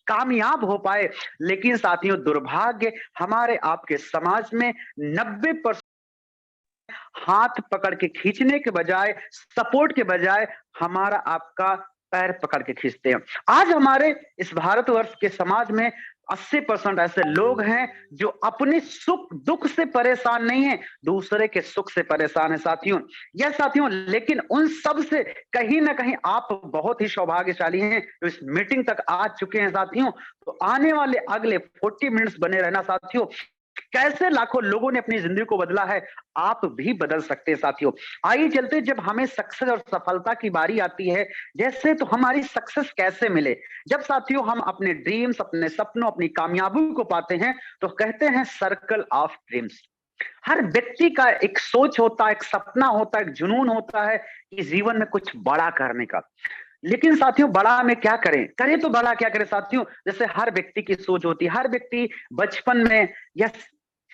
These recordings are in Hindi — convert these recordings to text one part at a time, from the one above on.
कामयाब हो पाए। लेकिन साथियों, दुर्भाग्य हमारे आपके समाज में 90% हाथ पकड़ के खींचने के बजाय, सपोर्ट के बजाय हमारा आपका पैर पकड़ के खींचते हैं। आज हमारे इस भारतवर्ष के समाज में 80% ऐसे लोग हैं जो अपने सुख दुख से परेशान नहीं है, दूसरे के सुख से परेशान है साथियों। यह साथियों, लेकिन उन सब से कहीं ना कहीं आप बहुत ही सौभाग्यशाली हैं जो इस मीटिंग तक आ चुके हैं साथियों। तो आने वाले अगले 40 मिनट्स बने रहना साथियों। कैसे लाखों लोगों ने अपनी जिंदगी को बदला है, आप भी बदल सकते हैं साथियों। आइए चलते, जब हमें सक्सेस और सफलता की बारी आती है, जैसे तो हमारी सक्सेस कैसे मिले, जब साथियों हम अपने ड्रीम्स, अपने सपनों, अपनी कामयाबी को पाते हैं, तो कहते हैं सर्कल ऑफ ड्रीम्स। हर व्यक्ति का एक सोच होता है, एक सपना होता है, एक जुनून होता है कि जीवन में कुछ बड़ा करने का। लेकिन साथियों, बड़ा में क्या करें, करें तो बड़ा क्या करें साथियों। जैसे हर व्यक्ति की सोच होती है, हर व्यक्ति बचपन में या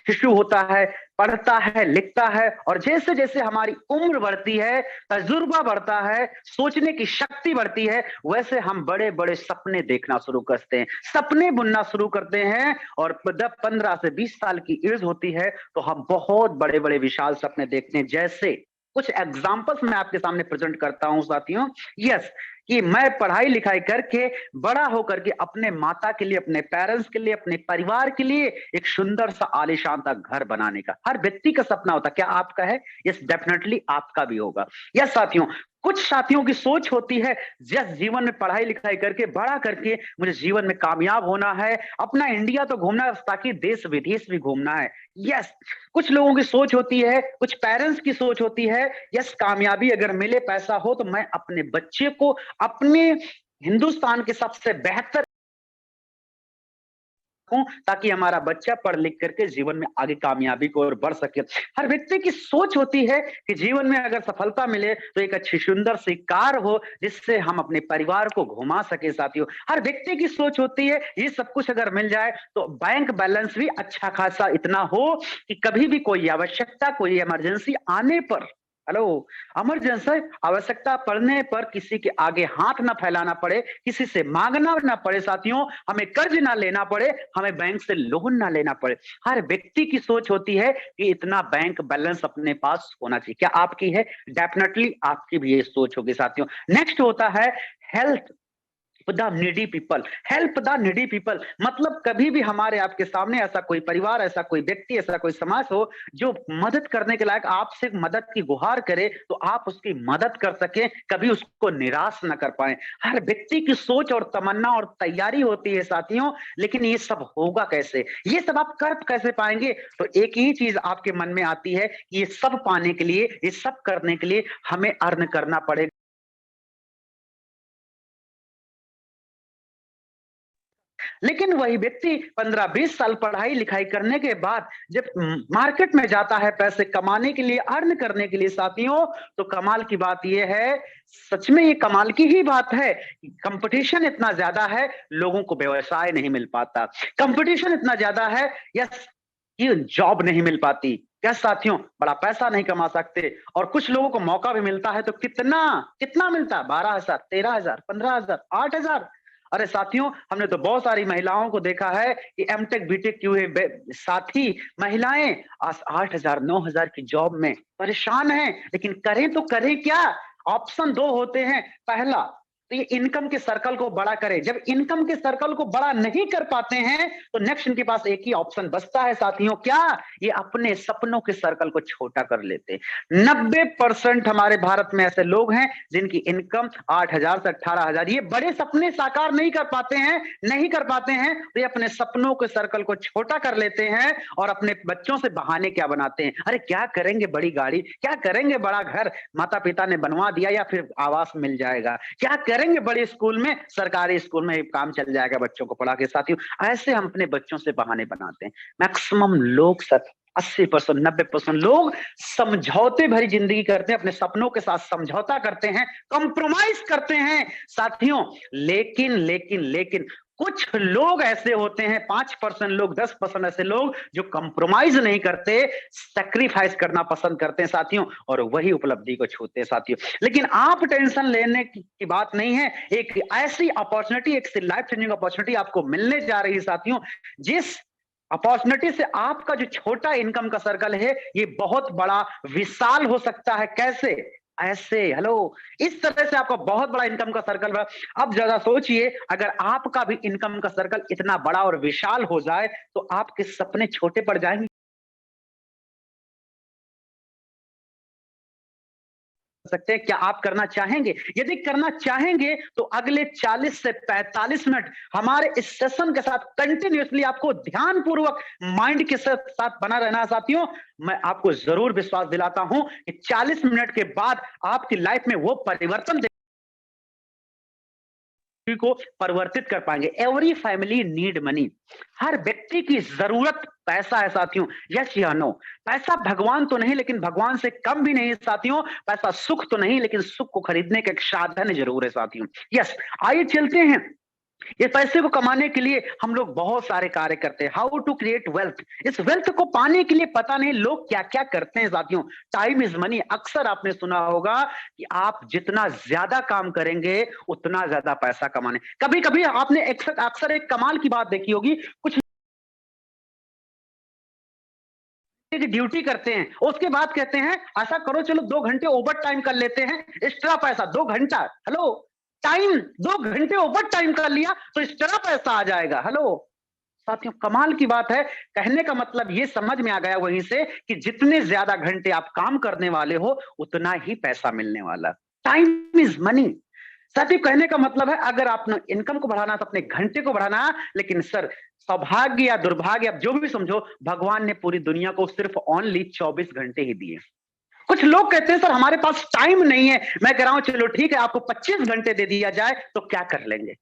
शिशु होता है, पढ़ता है, लिखता है, और जैसे जैसे हमारी उम्र बढ़ती है, तजुर्बा बढ़ता है, सोचने की शक्ति बढ़ती है, वैसे हम बड़े बड़े सपने देखना शुरू करते हैं, सपने बुनना शुरू करते हैं। और जब 15 से 20 साल की एज होती है तो हम बहुत बड़े बड़े विशाल सपने देखते हैं। जैसे कुछ एग्जाम्पल्स मैं आपके सामने प्रेजेंट करता हूं साथियों। यस, कि मैं पढ़ाई लिखाई करके बड़ा होकर के अपने माता के लिए, अपने पेरेंट्स के लिए, अपने परिवार के लिए एक सुंदर सा आलीशान सा घर बनाने का हर व्यक्ति का सपना होता है। क्या आपका है? यस, डेफिनेटली आपका भी होगा। यस साथियों, कुछ साथियों की सोच होती है जस जीवन में पढ़ाई लिखाई करके बड़ा करके मुझे जीवन में कामयाब होना है, अपना इंडिया तो घूमना है, ताकि देश विदेश भी घूमना है। यस, कुछ लोगों की सोच होती है, कुछ पेरेंट्स की सोच होती है, यस कामयाबी अगर मिले, पैसा हो, तो मैं अपने बच्चे को अपने हिंदुस्तान के सबसे बेहतर ताकि हमारा बच्चा पढ़ लिख करके जीवन में आगे कामयाबी को और बढ़ सके। हर व्यक्ति की सोच होती है कि जीवन में अगर सफलता मिले तो एक अच्छी सुंदर सी कार हो जिससे हम अपने परिवार को घुमा सके साथियों। हर व्यक्ति की सोच होती है ये सब कुछ अगर मिल जाए तो बैंक बैलेंस भी अच्छा खासा इतना हो कि कभी भी कोई आवश्यकता, कोई इमरजेंसी आने पर, हेलो, इमरजेंसी आवश्यकता पड़ने पर किसी के आगे हाथ ना फैलाना पड़े, किसी से मांगना ना पड़े साथियों, हमें कर्ज ना लेना पड़े, हमें बैंक से लोन ना लेना पड़े। हर व्यक्ति की सोच होती है कि इतना बैंक बैलेंस अपने पास होना चाहिए। क्या आपकी है? डेफिनेटली आपकी भी ये सोच होगी साथियों। नेक्स्ट होता है health the needy people. Help the needy people मतलब कभी भी हमारे आपके सामने ऐसा कोई परिवार, ऐसा कोई व्यक्ति, ऐसा कोई समाज हो जो मदद करने के लायक आपसे मदद की गुहार करे तो आप उसकी मदद कर सके, कभी उसको निराश ना कर पाए। हर व्यक्ति की सोच और तमन्ना और तैयारी होती है साथियों, लेकिन ये सब होगा कैसे, ये सब आप कर कैसे पाएंगे? तो एक ही चीज आपके मन में आती है कि ये सब पाने के लिए, ये सब करने के लिए हमें अर्न करना पड़ेगा। लेकिन वही व्यक्ति 15-20 साल पढ़ाई लिखाई करने के बाद जब मार्केट में जाता है पैसे कमाने के लिए, अर्न करने के लिए साथियों, तो कमाल की बात यह है, सच में ये कमाल की ही बात है, कंपटीशन इतना ज्यादा है, लोगों को व्यवसाय नहीं मिल पाता। कंपटीशन इतना ज्यादा है, यस, ये जॉब नहीं मिल पाती। क्या साथियों, बड़ा पैसा नहीं कमा सकते, और कुछ लोगों को मौका भी मिलता है तो कितना कितना मिलता? 12,000, 13,000, 15,000, 8,000। अरे साथियों, हमने तो बहुत सारी महिलाओं को देखा है कि एमटेक बीटेक की हुए साथी महिलाएं 8,000 9,000 की जॉब में परेशान हैं, लेकिन करें तो करें क्या? ऑप्शन दो होते हैं। पहला तो ये इनकम के सर्कल को बड़ा करें। जब इनकम के सर्कल को बड़ा नहीं कर पाते हैं तो नेक्स्ट इनके पास एक ही ऑप्शन बचता है साथियों, क्या? ये अपने सपनों के सर्कल को छोटा कर लेते हैं। 90% हमारे भारत में ऐसे लोग हैं जिनकी इनकम 8,000 से 18,000, ये बड़े सपने साकार नहीं कर पाते हैं, नहीं कर पाते हैं, तो ये अपने सपनों के सर्कल को छोटा कर लेते हैं और अपने बच्चों से बहाने क्या बनाते हैं, अरे क्या करेंगे बड़ी गाड़ी, क्या करेंगे बड़ा घर, माता पिता ने बनवा दिया या फिर आवास मिल जाएगा, क्या करेंगे बड़े स्कूल में, सरकारी स्कूल में काम चल जाएगा बच्चों को पढ़ा के। साथियों, ऐसे हम अपने बच्चों से बहाने बनाते हैं। मैक्सिमम लोग 80%, 90% लोग समझौते भरी जिंदगी करते हैं, अपने सपनों के साथ समझौता करते हैं, कंप्रोमाइज करते हैं साथियों। लेकिन लेकिन लेकिन कुछ लोग ऐसे होते हैं, 5% लोग, 10% ऐसे लोग जो कंप्रोमाइज नहीं करते, सैक्रिफाइस करना पसंद करते हैं साथियों, और वही उपलब्धि को छूते हैं साथियों। लेकिन आप टेंशन लेने की बात नहीं है, एक ऐसी अपॉर्चुनिटी, एक लाइफ चेंजिंग अपॉर्चुनिटी आपको मिलने जा रही है साथियों, जिस अपॉर्चुनिटी से आपका जो छोटा इनकम का सर्कल है ये बहुत बड़ा विशाल हो सकता है। कैसे? ऐसे, हेलो, इस तरह से आपका बहुत बड़ा इनकम का सर्कल है। अब जरा सोचिए, अगर आपका भी इनकम का सर्कल इतना बड़ा और विशाल हो जाए तो आपके सपने छोटे पड़ जाएंगे। सकते हैं, क्या आप करना चाहेंगे? यदि करना चाहेंगे तो अगले 40 से 45 मिनट हमारे इस सेशन के साथ कंटिन्यूअसली आपको ध्यानपूर्वक माइंड के साथ बना रहना है साथियों। मैं आपको जरूर विश्वास दिलाता हूं कि 40 मिनट के बाद आपकी लाइफ में वो परिवर्तन को परिवर्तित कर पाएंगे। Every family need money. हर व्यक्ति की जरूरत पैसा है साथियों। यस या नो? पैसा भगवान तो नहीं, लेकिन भगवान से कम भी नहीं साथियों। पैसा सुख तो नहीं, लेकिन सुख को खरीदने का एक साधन जरूर है साथियों। यस, आइए चलते हैं। ये पैसे को कमाने के लिए हम लोग बहुत सारे कार्य करते हैं। How to create wealth. इस वेल्थ को पाने के लिए पता नहीं लोग क्या क्या करते हैं साथियों। Time is money. अक्सर आपने सुना होगा कि आप जितना ज्यादा काम करेंगे उतना ज्यादा पैसा कमाने। कभी कभी आपने अक्सर एक कमाल की बात देखी होगी, कुछ ड्यूटी करते हैं, उसके बाद कहते हैं ऐसा करो चलो 2 घंटे ओवर टाइम कर लेते हैं, एक्स्ट्रा पैसा। 2 घंटा, हेलो, टाइम 2 घंटे ओवर टाइम कर लिया तो एक्स्ट्रा पैसा आ जाएगा। हेलो साथियों, कमाल की बात है। कहने का मतलब ये समझ में आ गया वहीं से कि जितने ज्यादा घंटे आप काम करने वाले हो उतना ही पैसा मिलने वाला। Time is money. साथियों, कहने का मतलब है अगर आपने इनकम को बढ़ाना तो अपने घंटे को बढ़ाना। लेकिन सर, सौभाग्य या दुर्भाग्य आप जो भी समझो, भगवान ने पूरी दुनिया को सिर्फ ओनली 24 घंटे ही दिए। कुछ लोग कहते हैं सर हमारे पास टाइम नहीं है। मैं कह रहा हूं चलो ठीक है, आपको 25 घंटे दे दिया जाए तो क्या कर लेंगे?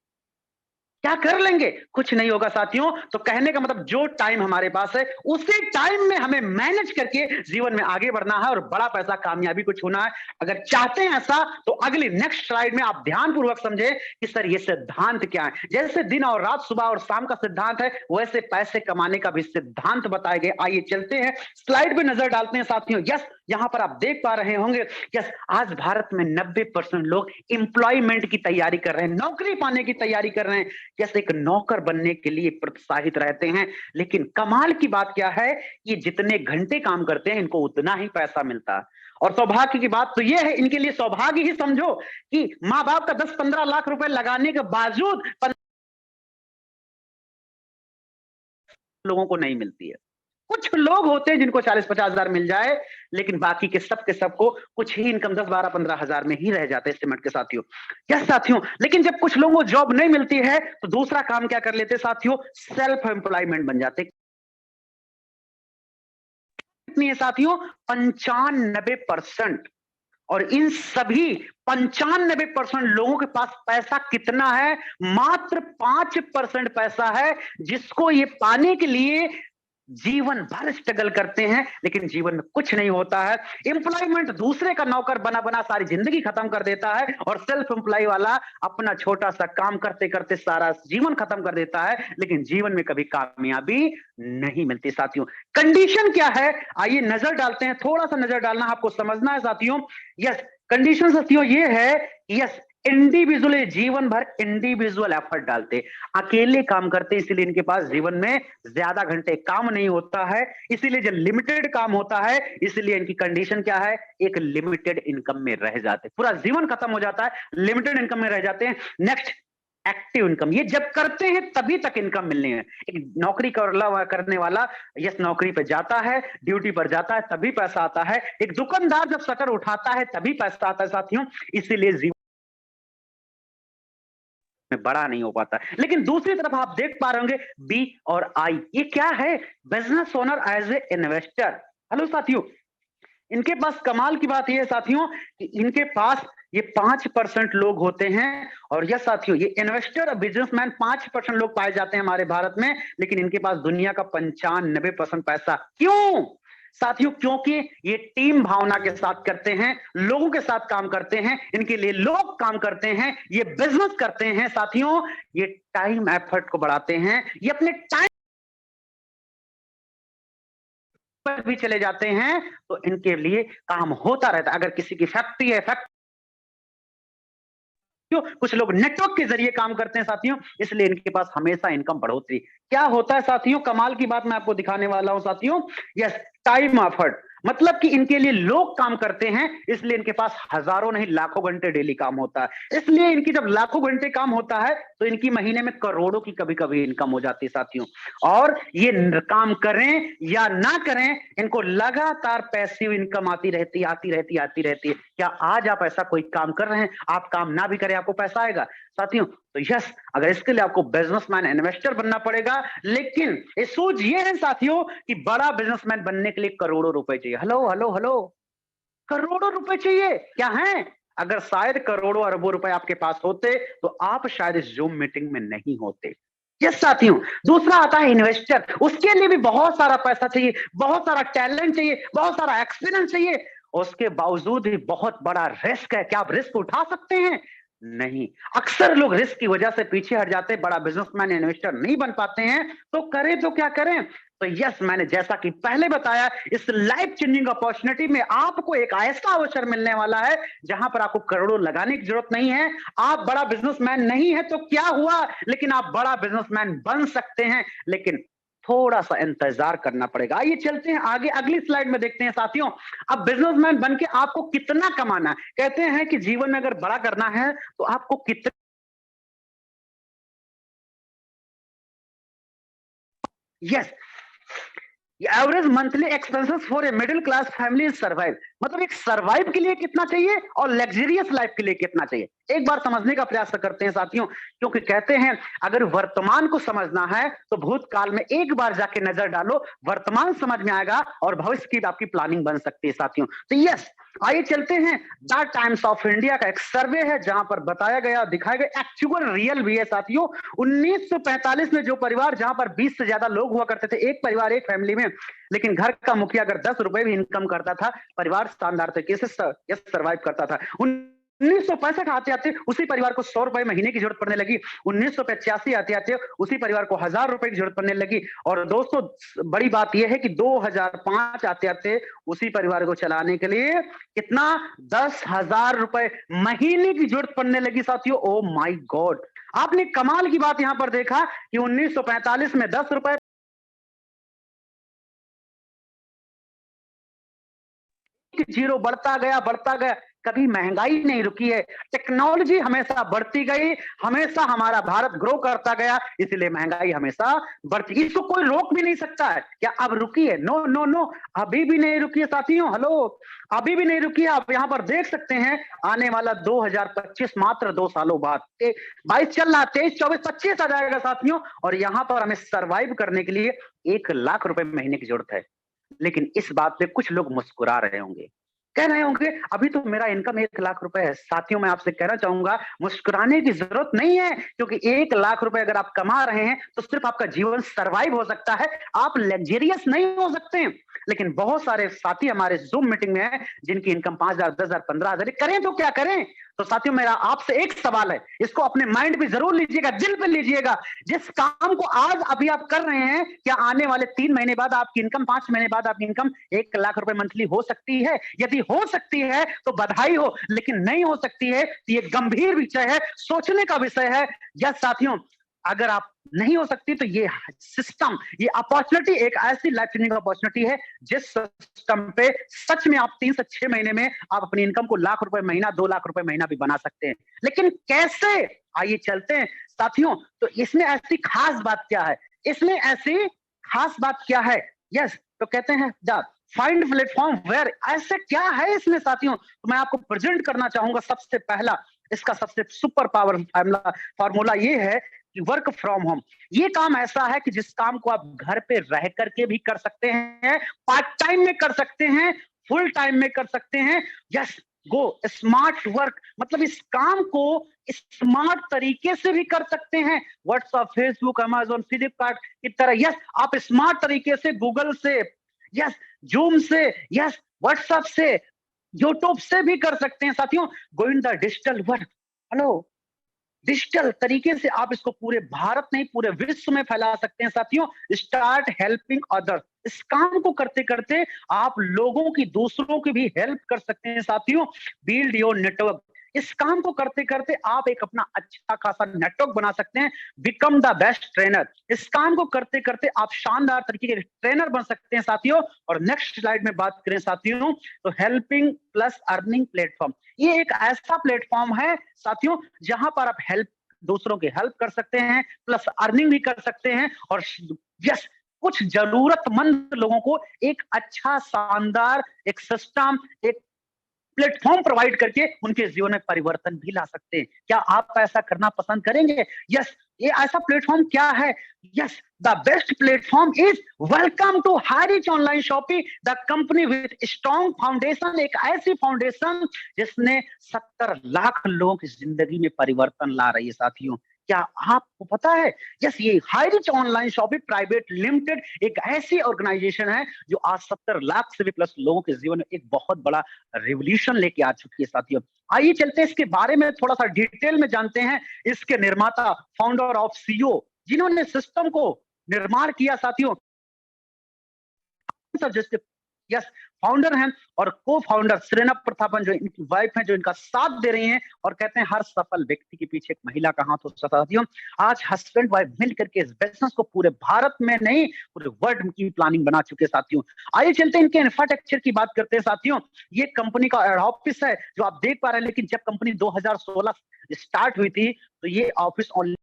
क्या कर लेंगे? कुछ नहीं होगा साथियों। तो कहने का मतलब जो टाइम हमारे पास है उसी टाइम में हमें मैनेज करके जीवन में आगे बढ़ना है और बड़ा पैसा, कामयाबी को छूना है। अगर चाहते हैं ऐसा तो अगली नेक्स्ट स्लाइड में आप ध्यानपूर्वक समझे कि सर ये सिद्धांत क्या है। जैसे दिन और रात, सुबह और शाम का सिद्धांत है, वैसे पैसे कमाने का भी सिद्धांत बताए गए। आइए चलते हैं, स्लाइड पे नजर डालते हैं साथियों। यस, यहां पर आप देख पा रहे होंगे, यस, आज भारत में 90% लोग एम्प्लॉयमेंट की तैयारी कर रहे हैं, नौकरी पाने की तैयारी कर रहे हैं, जैसे एक नौकर बनने के लिए प्रोत्साहित रहते हैं। लेकिन कमाल की बात क्या है, ये जितने घंटे काम करते हैं इनको उतना ही पैसा मिलता है। और सौभाग्य की बात तो ये है, इनके लिए सौभाग्य ही समझो कि माँ बाप का 10-15 लाख रुपए लगाने के बावजूद लोगों को नहीं मिलती है। कुछ लोग होते हैं जिनको 40-50 हजार मिल जाए, लेकिन बाकी के सबको कुछ ही इनकम 10-12-15 हजार में ही रह जाते हैं सिमट के साथियों। यस साथियों, लेकिन जब कुछ लोगों को जॉब नहीं मिलती है तो दूसरा काम क्या कर लेते साथियों? सेल्फ एम्प्लॉयमेंट बन जाते। कितनी है साथियों? 95%। और इन सभी 95% लोगों के पास पैसा कितना है? मात्र 5% पैसा है, जिसको ये पाने के लिए जीवन भर स्ट्रगल करते हैं, लेकिन जीवन में कुछ नहीं होता है। एम्प्लॉयमेंट दूसरे का नौकर बना बना सारी जिंदगी खत्म कर देता है, और सेल्फ एम्प्लॉय वाला अपना छोटा सा काम करते करते सारा जीवन खत्म कर देता है, लेकिन जीवन में कभी कामयाबी नहीं मिलती साथियों। कंडीशन क्या है? आइए नजर डालते हैं, थोड़ा सा नजर डालना आपको समझना है साथियों। यस, कंडीशन साथियों ये है, यस, इंडिविजुअल, जीवन भर इंडिविजुअल एफर्ट डालते, अकेले काम करते, इसीलिए इनके पास जीवन में ज्यादा घंटे काम नहीं होता है, इसीलिए जब लिमिटेड काम होता है, इसलिए इनकी कंडीशन क्या है? एक लिमिटेड इनकम में रह जाते, पूरा जीवन खत्म हो जाता है, लिमिटेड इनकम में रह जाते हैं। Next, active income. ये जब करते हैं तभी तक इनकम मिलनी है। एक नौकरी करने वाला, यस, नौकरी पे जाता है, ड्यूटी पर जाता है, तभी पैसा आता है। एक दुकानदार जब शटर उठाता है तभी पैसा आता है साथियों। इसीलिए जीवन में बड़ा नहीं हो पाता। लेकिन दूसरी तरफ आप देख पा रहे होंगे बी और आई, ये क्या है? Business owner as a investor. Hello साथियों, इनके पास कमाल की बात यह है साथियों कि इनके पास ये 5% लोग होते हैं। और यस साथियों, ये इन्वेस्टर और बिजनेसमैन 5% लोग पाए जाते हैं हमारे भारत में, लेकिन इनके पास दुनिया का 95% पैसा। क्यों? साथियों, क्योंकि ये टीम भावना के साथ करते हैं, लोगों के साथ काम करते हैं, इनके लिए लोग काम करते हैं, ये बिजनेस करते हैं साथियों, ये टाइम एफर्ट को बढ़ाते हैं, ये अपने टाइम पर भी चले जाते हैं, तो इनके लिए काम होता रहता है। अगर किसी की फैक्ट्री है, क्यों कुछ लोग नेटवर्क के जरिए काम करते हैं साथियों, इसलिए इनके पास हमेशा इनकम बढ़ोतरी। क्या होता है साथियों, कमाल की बात मैं आपको दिखाने वाला हूं साथियों। यस, टाइम एफर्ट, मतलब कि इनके लिए लोग काम करते हैं, इसलिए इनके पास हजारों नहीं लाखों घंटे डेली काम होता है। इसलिए इनकी जब लाखों घंटे काम होता है तो इनकी महीने में करोड़ों की कभी कभी इनकम हो जाती है साथियों। और ये काम करें या ना करें, इनको लगातार पैसिव इनकम आती रहती है। क्या आज आप ऐसा कोई काम कर रहे हैं, आप काम ना भी करें आपको पैसा आएगा साथियों? तो यस, अगर इसके लिए आपको बिजनेसमैन इन्वेस्टर बनना पड़ेगा, लेकिन सूझ ये है साथियों कि बड़ा बिजनेसमैन बनने के लिए करोड़ों रुपए चाहिए। हेलो हेलो हेलो, करोड़ों रुपए चाहिए क्या है? अगर शायद करोड़ों अरबों रुपए आपके पास होते तो आप शायद इस जूम मीटिंग में नहीं होते। यस साथियों, दूसरा आता है इन्वेस्टर। उसके लिए भी बहुत सारा पैसा चाहिए, बहुत सारा टैलेंट चाहिए, बहुत सारा एक्सपीरियंस चाहिए। उसके बावजूद भी बहुत बड़ा रिस्क है। क्या आप रिस्क उठा सकते हैं? नहीं। अक्सर लोग रिस्क की वजह से पीछे हट जाते हैं, बड़ा बिजनेसमैन इन्वेस्टर नहीं बन पाते हैं। तो करें तो क्या करें? तो यस, मैंने जैसा कि पहले बताया, इस लाइफ चेंजिंग अपॉर्चुनिटी में आपको एक ऐसा अवसर मिलने वाला है जहां पर आपको करोड़ों लगाने की जरूरत नहीं है। आप बड़ा बिजनेसमैन नहीं है तो क्या हुआ, लेकिन आप बड़ा बिजनेसमैन बन सकते हैं, लेकिन थोड़ा सा इंतजार करना पड़ेगा। आइए चलते हैं आगे, अगली स्लाइड में देखते हैं साथियों। अब बिजनेसमैन बन के आपको कितना कमाना है? कहते हैं कि जीवन में अगर बड़ा करना है तो आपको कितना, yes, average monthly expenses for a middle class family is survive, मतलब एक सर्वाइव के लिए कितना चाहिए और लग्जरियस लाइफ के लिए कितना चाहिए, एक बार समझने का प्रयास करते हैं साथियों। क्योंकि कहते हैं अगर वर्तमान को समझना है तो भूतकाल में एक बार जाके नजर डालो, वर्तमान समझ में आएगा और भविष्य की आपकी प्लानिंग बन सकती है साथियों। तो यस, आइए चलते हैं। द टाइम्स ऑफ इंडिया का एक सर्वे है जहां पर बताया गया, दिखाया गया, एक्चुअल रियल भी है साथियों। 1945 में जो परिवार जहां पर 20 से ज्यादा लोग हुआ करते थे, एक परिवार एक फैमिली में, लेकिन घर का मुखिया अगर 10 रुपए भी इनकम करता था, परिवार शानदार तरीके से सर्वाइव करता था। 1965 आते आते उसी परिवार को 100 रुपए महीने की जरूरत पड़ने लगी। 1985 आते आते उसी परिवार को 1000 रुपए की जरूरत पड़ने लगी। और दोस्तों, बड़ी बात यह है कि 2005 आते आते उसी परिवार को चलाने के लिए कितना, 10,000 रुपए महीने की जरूरत पड़ने लगी साथियों। ओ माय गॉड, आपने कमाल की बात यहां पर देखा कि 1945 में 10 रुपए, जीरो बढ़ता गया, कभी महंगाई नहीं रुकी है। टेक्नोलॉजी हमेशा बढ़ती गई, हमेशा हमारा भारत ग्रो करता गया, इसलिए महंगाई हमेशा बढ़ती, इसको कोई रोक भी नहीं सकता है। क्या अब रुकी है? नो नो नो, अभी भी नहीं रुकी है साथियों। हेलो, अभी भी नहीं रुकी है। आप यहाँ पर देख सकते हैं आने वाला 2025 मात्र 2 सालों बाद, 22 चल रहा, 23, 24, 25 आ जाएगा साथियों। और यहाँ पर हमें सर्वाइव करने के लिए 1 लाख रुपए महीने की जरूरत है। लेकिन इस बात पे कुछ लोग मुस्कुरा रहे होंगे, कह रहे होंगे अभी तो मेरा इनकम 1 लाख रुपए है। साथियों, मैं आपसे कहना चाहूंगा मुस्कुराने की जरूरत नहीं है, क्योंकि 1 लाख रुपए अगर आप कमा रहे हैं तो सिर्फ आपका जीवन सरवाइव हो सकता है, आप लग्जरियस नहीं हो सकते। लेकिन बहुत सारे साथी हमारे जूम मीटिंग में हैं जिनकी इनकम 5,000, 10,000, 15,000, करें तो क्या करें? तो साथियों, मेरा आपसे एक सवाल है, इसको अपने माइंड पे जरूर लीजिएगा, दिल पे लीजिएगा। जिस काम को आज अभी आप कर रहे हैं, क्या आने वाले 3 महीने बाद आपकी इनकम, 5 महीने बाद आपकी इनकम 1 लाख रुपए मंथली हो सकती है? यदि हो सकती है तो बधाई हो, लेकिन नहीं हो सकती है तो ये गंभीर विषय है, सोचने का विषय है। यस साथियों, अगर आप नहीं हो सकती तो ये सिस्टम, ये अपॉर्चुनिटी एक ऐसी लाइफ चेंजिंग अपॉर्चुनिटी है जिस सिस्टम पे सच में आप 3 से 6 महीने में आप अपनी इनकम को ₹1,00,000 महीना, ₹2,00,000 महीना भी बना सकते हैं। लेकिन कैसे? आइए चलते हैं साथियों। तो इसमें ऐसी खास बात क्या है? इसमें ऐसी खास बात क्या है? यस, तो कहते हैं द फाइंड प्लेटफॉर्म वेयर, ऐसे क्या है इसमें साथियों? तो मैं आपको प्रेजेंट करना चाहूंगा। सबसे पहला, इसका सबसे सुपर पावर फार्मूला ये है कि वर्क फ्रॉम होम। ये काम ऐसा है कि जिस काम को आप घर पे रह करके भी कर सकते हैं, पार्ट टाइम में कर सकते हैं, फुल टाइम में कर सकते हैं। यस, गो स्मार्ट वर्क, मतलब इस काम को स्मार्ट तरीके से भी कर सकते हैं। व्हाट्सएप, फेसबुक, अमेजोन, फ्लिपकार्ट की तरह। यस, आप स्मार्ट तरीके से गूगल से यस जूम से, यस व्हाट्सएप से, यूट्यूब से भी कर सकते हैं साथियों। Going the digital world, hello, digital तरीके से आप इसको पूरे भारत नहीं पूरे विश्व में फैला सकते हैं साथियों। स्टार्ट हेल्पिंग अदर्स, इस काम को करते करते आप लोगों की, दूसरों की भी हेल्प कर सकते हैं साथियों। बिल्ड योर नेटवर्क, इस काम को करते करते आप एक अपना अच्छा खासा नेटवर्क बना सकते हैं। बिकम द बेस्ट ट्रेनर, इस काम को करते करते आप शानदार तरीके के ट्रेनर बन सकते हैं साथियों। और नेक्स्ट स्लाइड में बात करें साथियों, तो हेल्पिंग प्लस अर्निंग प्लेटफॉर्म, ये एक ऐसा प्लेटफॉर्म है साथियों जहां पर आप हेल्प, दूसरों की हेल्प कर सकते हैं, प्लस अर्निंग भी कर सकते हैं। और यस, कुछ जरूरतमंद लोगों को एक अच्छा शानदार एक सिस्टम, एक प्लेटफॉर्म प्रोवाइड करके उनके जीवन में परिवर्तन भी ला सकते हैं। क्या आप ऐसा करना पसंद करेंगे? यस, ये ऐसा प्लेटफॉर्म क्या है? Yes, the best platform is welcome to Hirich online shopping, the company with strong foundation, एक ऐसी फाउंडेशन जिसने 70 लाख लोगों की जिंदगी में परिवर्तन ला रही है साथियों। क्या आपको पता है? यस, ये Highrich online shopping private limited एक ऐसी ऑर्गेनाइजेशन है जो आज 70 लाख से भी प्लस लोगों के जीवन में एक बहुत बड़ा रिवॉल्यूशन लेके आ चुकी है साथियों। आइए चलते हैं इसके बारे में थोड़ा सा डिटेल में जानते हैं। इसके निर्माता, फाउंडर और सीईओ जिन्होंने सिस्टम को निर्माण किया साथियों, जिसके यस फाउंडर हैं और को फाउंडर सेरेना प्रतापन जो इनकी वाइफ हैं, जो इनका साथ दे रही हैं। और कहते हैं हर सफल व्यक्ति के पीछे एक महिला का हाथ होता है साथियों। आज हस्बैंड वाइफ मिलकर के इस बिजनेस को पूरे भारत में नहीं पूरे वर्ल्ड की प्लानिंग बना चुके साथियों। आइए चलते हैं इनके इंफ्रास्ट्रक्चर की बात करते हैं साथियों। ये कंपनी का हेड ऑफिस है जो आप देख पा रहे हैं, लेकिन जब कंपनी 2016 स्टार्ट हुई थी तो ये ऑफिस ऑनलाइन,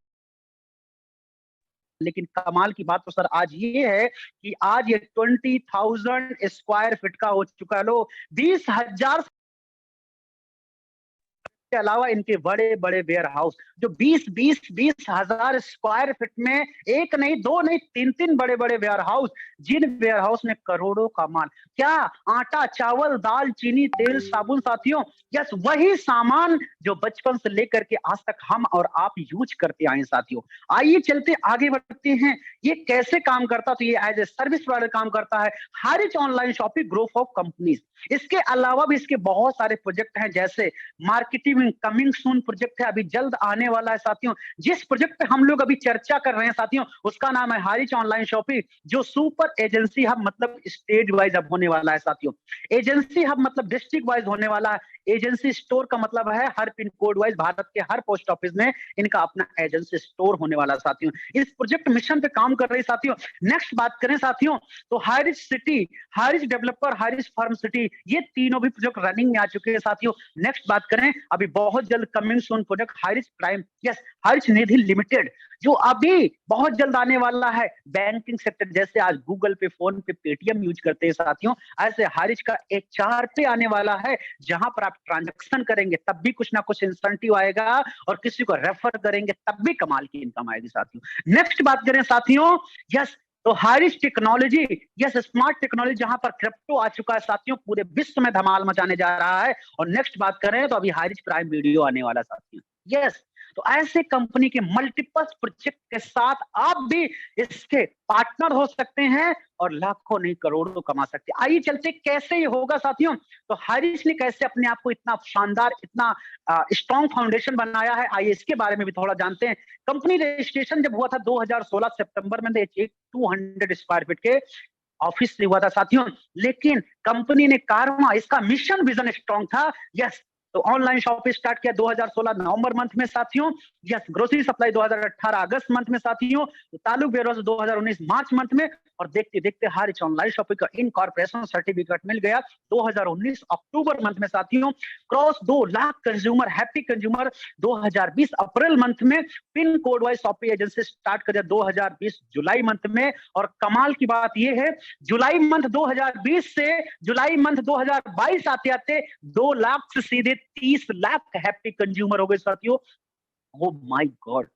लेकिन कमाल की बात तो सर आज ये है कि आज ये 20,000 स्क्वायर फीट का हो चुका है। लो, 20,000 के अलावा इनके बड़े बड़े वेयर हाउस जो 20,000 स्क्वायर फीट में एक नहीं, दो नहीं, तीन तीन बड़े बड़े वेयर हाउस, जिन वेयर हाउस में करोड़ों का माल, क्या आटा, चावल, दाल, चीनी, तेल, साबुन साथियों, यस वही सामान जो बचपन से लेकर के आज तक हम और आप यूज करते आए साथियों। आइए चलते आगे बढ़ते हैं। ये कैसे काम करता, तो ये एज ए सर्विस प्रोवाइडर काम करता है। Highrich online shopping group of companies, इसके अलावा भी इसके बहुत सारे प्रोजेक्ट हैं, जैसे मार्केटिंग कमिंग सून प्रोजेक्ट है, अभी जल्द आने वाला है साथियों। जिस प्रोजेक्ट पे हम लोग अभी चर्चा कर रहे हैं साथियों, उसका नाम है हाईरिच ऑनलाइन शॉपिंग, जो सुपर एजेंसी हब मतलब स्टेट वाइज अब होने वाला है साथियों। एजेंसी हब मतलब डिस्ट्रिक्ट वाइज होने वाला है। एजेंसी स्टोर का मतलब है her pin code wise Bharat के हर पोस्ट ऑफिस में इनका अपना एजेंसी स्टोर होने वाला है साथियों। इस प्रोजेक्ट मिशन पे काम कर रहे साथियों। नेक्स्ट बात करें साथियों, तो Hirich city, Hirich developer, Hirich farm city, ये तीनों भी प्रोजेक्ट रनिंग में आ चुके हैं साथियों। नेक्स्ट बात करें, अभी बहुत जल्द coming soon project Highrich prime, yes Highrich Nidhi Limited, जो अभी बहुत जल्द आने वाला है। बैंकिंग सेक्टर, जैसे आज गूगल पे, फोन पे, पेटीएम यूज करते हैं साथियों, ऐसे हाईरिच का एक चार्ट पे आने वाला है, जहां पर आप ट्रांजैक्शन करेंगे तब भी कुछ ना कुछ इंसेंटिव आएगा, और किसी को रेफर करेंगे तब भी कमाल की इनकम आएगी साथियों। नेक्स्ट बात करें साथियों, यस तो Highrich technology, yes smart technology, जहां पर क्रिप्टो आ चुका है साथियों, पूरे विश्व में धमाल मचाने जा रहा है। और नेक्स्ट बात करें तो अभी हाईरिच प्राइम वीडियो आने वाला साथियों। यस, तो ऐसे कंपनी के मल्टीपल प्रोजेक्ट के साथ आप भी इसके पार्टनर हो सकते हैं और लाखों नहीं करोड़ों कमा सकते हैं। आइए चलते कैसे ये होगा साथियों। तो हाईरिच ने कैसे अपने आप को इतना शानदार, इतना स्ट्रॉन्ग फाउंडेशन बनाया है, आइए इसके बारे में भी थोड़ा जानते हैं। कंपनी रजिस्ट्रेशन जब हुआ था 2016 सितंबर में, 200 स्क्वायर फीट के ऑफिस से हुआ था साथियों। लेकिन कंपनी ने कारवा, इसका मिशन विजन स्ट्रॉन्ग था। यस, तो ऑनलाइन शॉपिंग स्टार्ट किया 2016 नवंबर मंथ में साथियों। यस, ग्रोसरी सप्लाई 2018 अगस्त मंथ में साथियों। तो तालुक वेयरहाउस 2019 मार्च मंथ में। और देखते देखते हाईरिच ऑनलाइन शॉपिंग का इनकॉर्पोरेशन सर्टिफिकेट मिल गया 2019 अक्टूबर मंथ में साथियों। Cross 2 lakh consumer, happy consumer 2020 अप्रैल मंथ में। Pin code wise shopping agency start कर दिया 2020 जुलाई मंथ में। और कमाल की बात यह है, जुलाई मंथ 2020 से जुलाई मंथ 2022 आते आते 2 लाख से सीधे 30 लाख हैप्पी कंज्यूमर हो गए साथियों। ओ माय गॉड,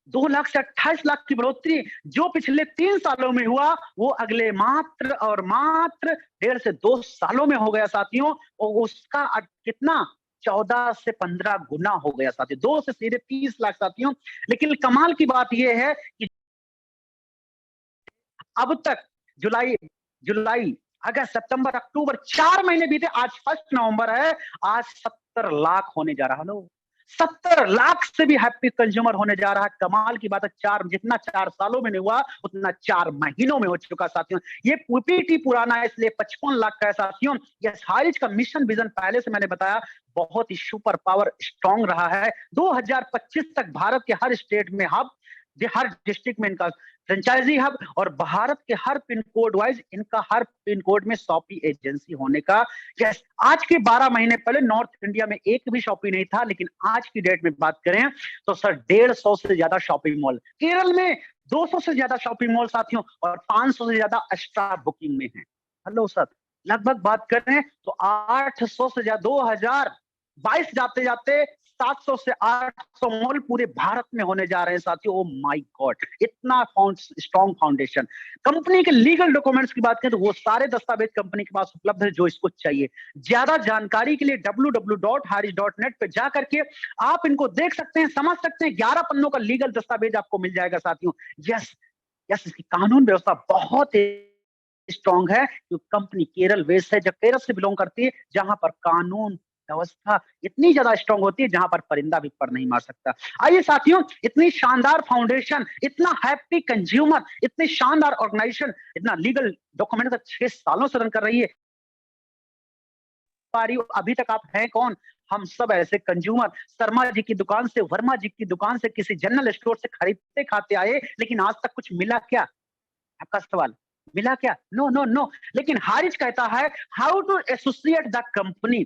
2 लाख से 28 लाख की बढ़ोतरी जो पिछले 3 सालों में हुआ, वो अगले मात्र और मात्र 1.5 से 2 सालों में हो गया साथियों। और उसका कितना 14 से 15 गुना हो गया साथियों, 2 से सीधे 30 लाख साथियों। लेकिन कमाल की बात यह है कि अब तक जुलाई जुलाई अगस्त, सितंबर, अक्टूबर 4 महीने बीते, आज 1 नवंबर है, आज 70 लाख होने जा रहा है। लो 70 लाख से भी हैप्पी कंज्यूमर होने जा रहा है। कमाल की बात है, चार जितना 4 सालों में नहीं हुआ उतना 4 महीनों में हो चुका साथियों। ये पीपीटी पुराना है इसलिए 55 लाख का है साथियों। ये हारिज का मिशन विजन पहले से मैंने बताया बहुत ही सुपर पावर स्ट्रांग रहा है। 2025 तक भारत के हर स्टेट में हब, हर डिस्ट्रिक्ट में इनका फ्रेंचाइजी हब, और भारत के हर पिन कोड वाइज इनका हर पिन कोड में शॉपी एजेंसी होने का। यस, आज के 12 महीने पहले नॉर्थ इंडिया में एक भी शॉपी नहीं था, लेकिन आज की डेट में बात करें तो सर 150 से ज्यादा शॉपिंग मॉल, केरल में 200 से ज्यादा शॉपिंग मॉल साथियों, और 500 से ज्यादा एक्स्ट्रा बुकिंग में है। हेलो सर, लगभग बात करें तो 800 से ज्यादा 2022 जाते जाते 700 से 800 मॉल पूरे भारत में होने जा रहे हैं साथियों। ओ माय गॉड, इतना स्ट्रॉन्ग फाउंडेशन। कंपनी के लीगल डॉक्यूमेंट्स की बात करें तो वो सारे दस्तावेज कंपनी के पास उपलब्ध है जो इसको चाहिए। ज्यादा जानकारी के लिए www.harish.net पे जा करके आप इनको देख सकते हैं, समझ सकते हैं। 11 पन्नों का लीगल दस्तावेज आपको मिल जाएगा साथियों। यस यस, इसकी कानून व्यवस्था बहुत स्ट्रॉन्ग है, क्योंकि कंपनी केरल बेस्ड है, जब केरल से बिलोंग करती है, जहां पर कानून व्यवस्था इतनी ज्यादा स्ट्रांग होती है जहां पर परिंदा भी पर नहीं मार सकता। आइए साथियों, इतनी शानदार फाउंडेशन, इतना हैप्पी कंज्यूमर, इतनी शानदार ऑर्गेनाइजेशन, इतना लीगल डॉक्यूमेंट 6 सालों से रन कर रही है। अभी तक आप हैं कौन? हम सब ऐसे कंज्यूमर, शर्मा जी की दुकान से, वर्मा जी की दुकान से, किसी जनरल स्टोर से खरीदते खाते आए, लेकिन आज तक कुछ मिला क्या? आपका सवाल मिला क्या? No no no. लेकिन हारिज कहता है how to associate the company.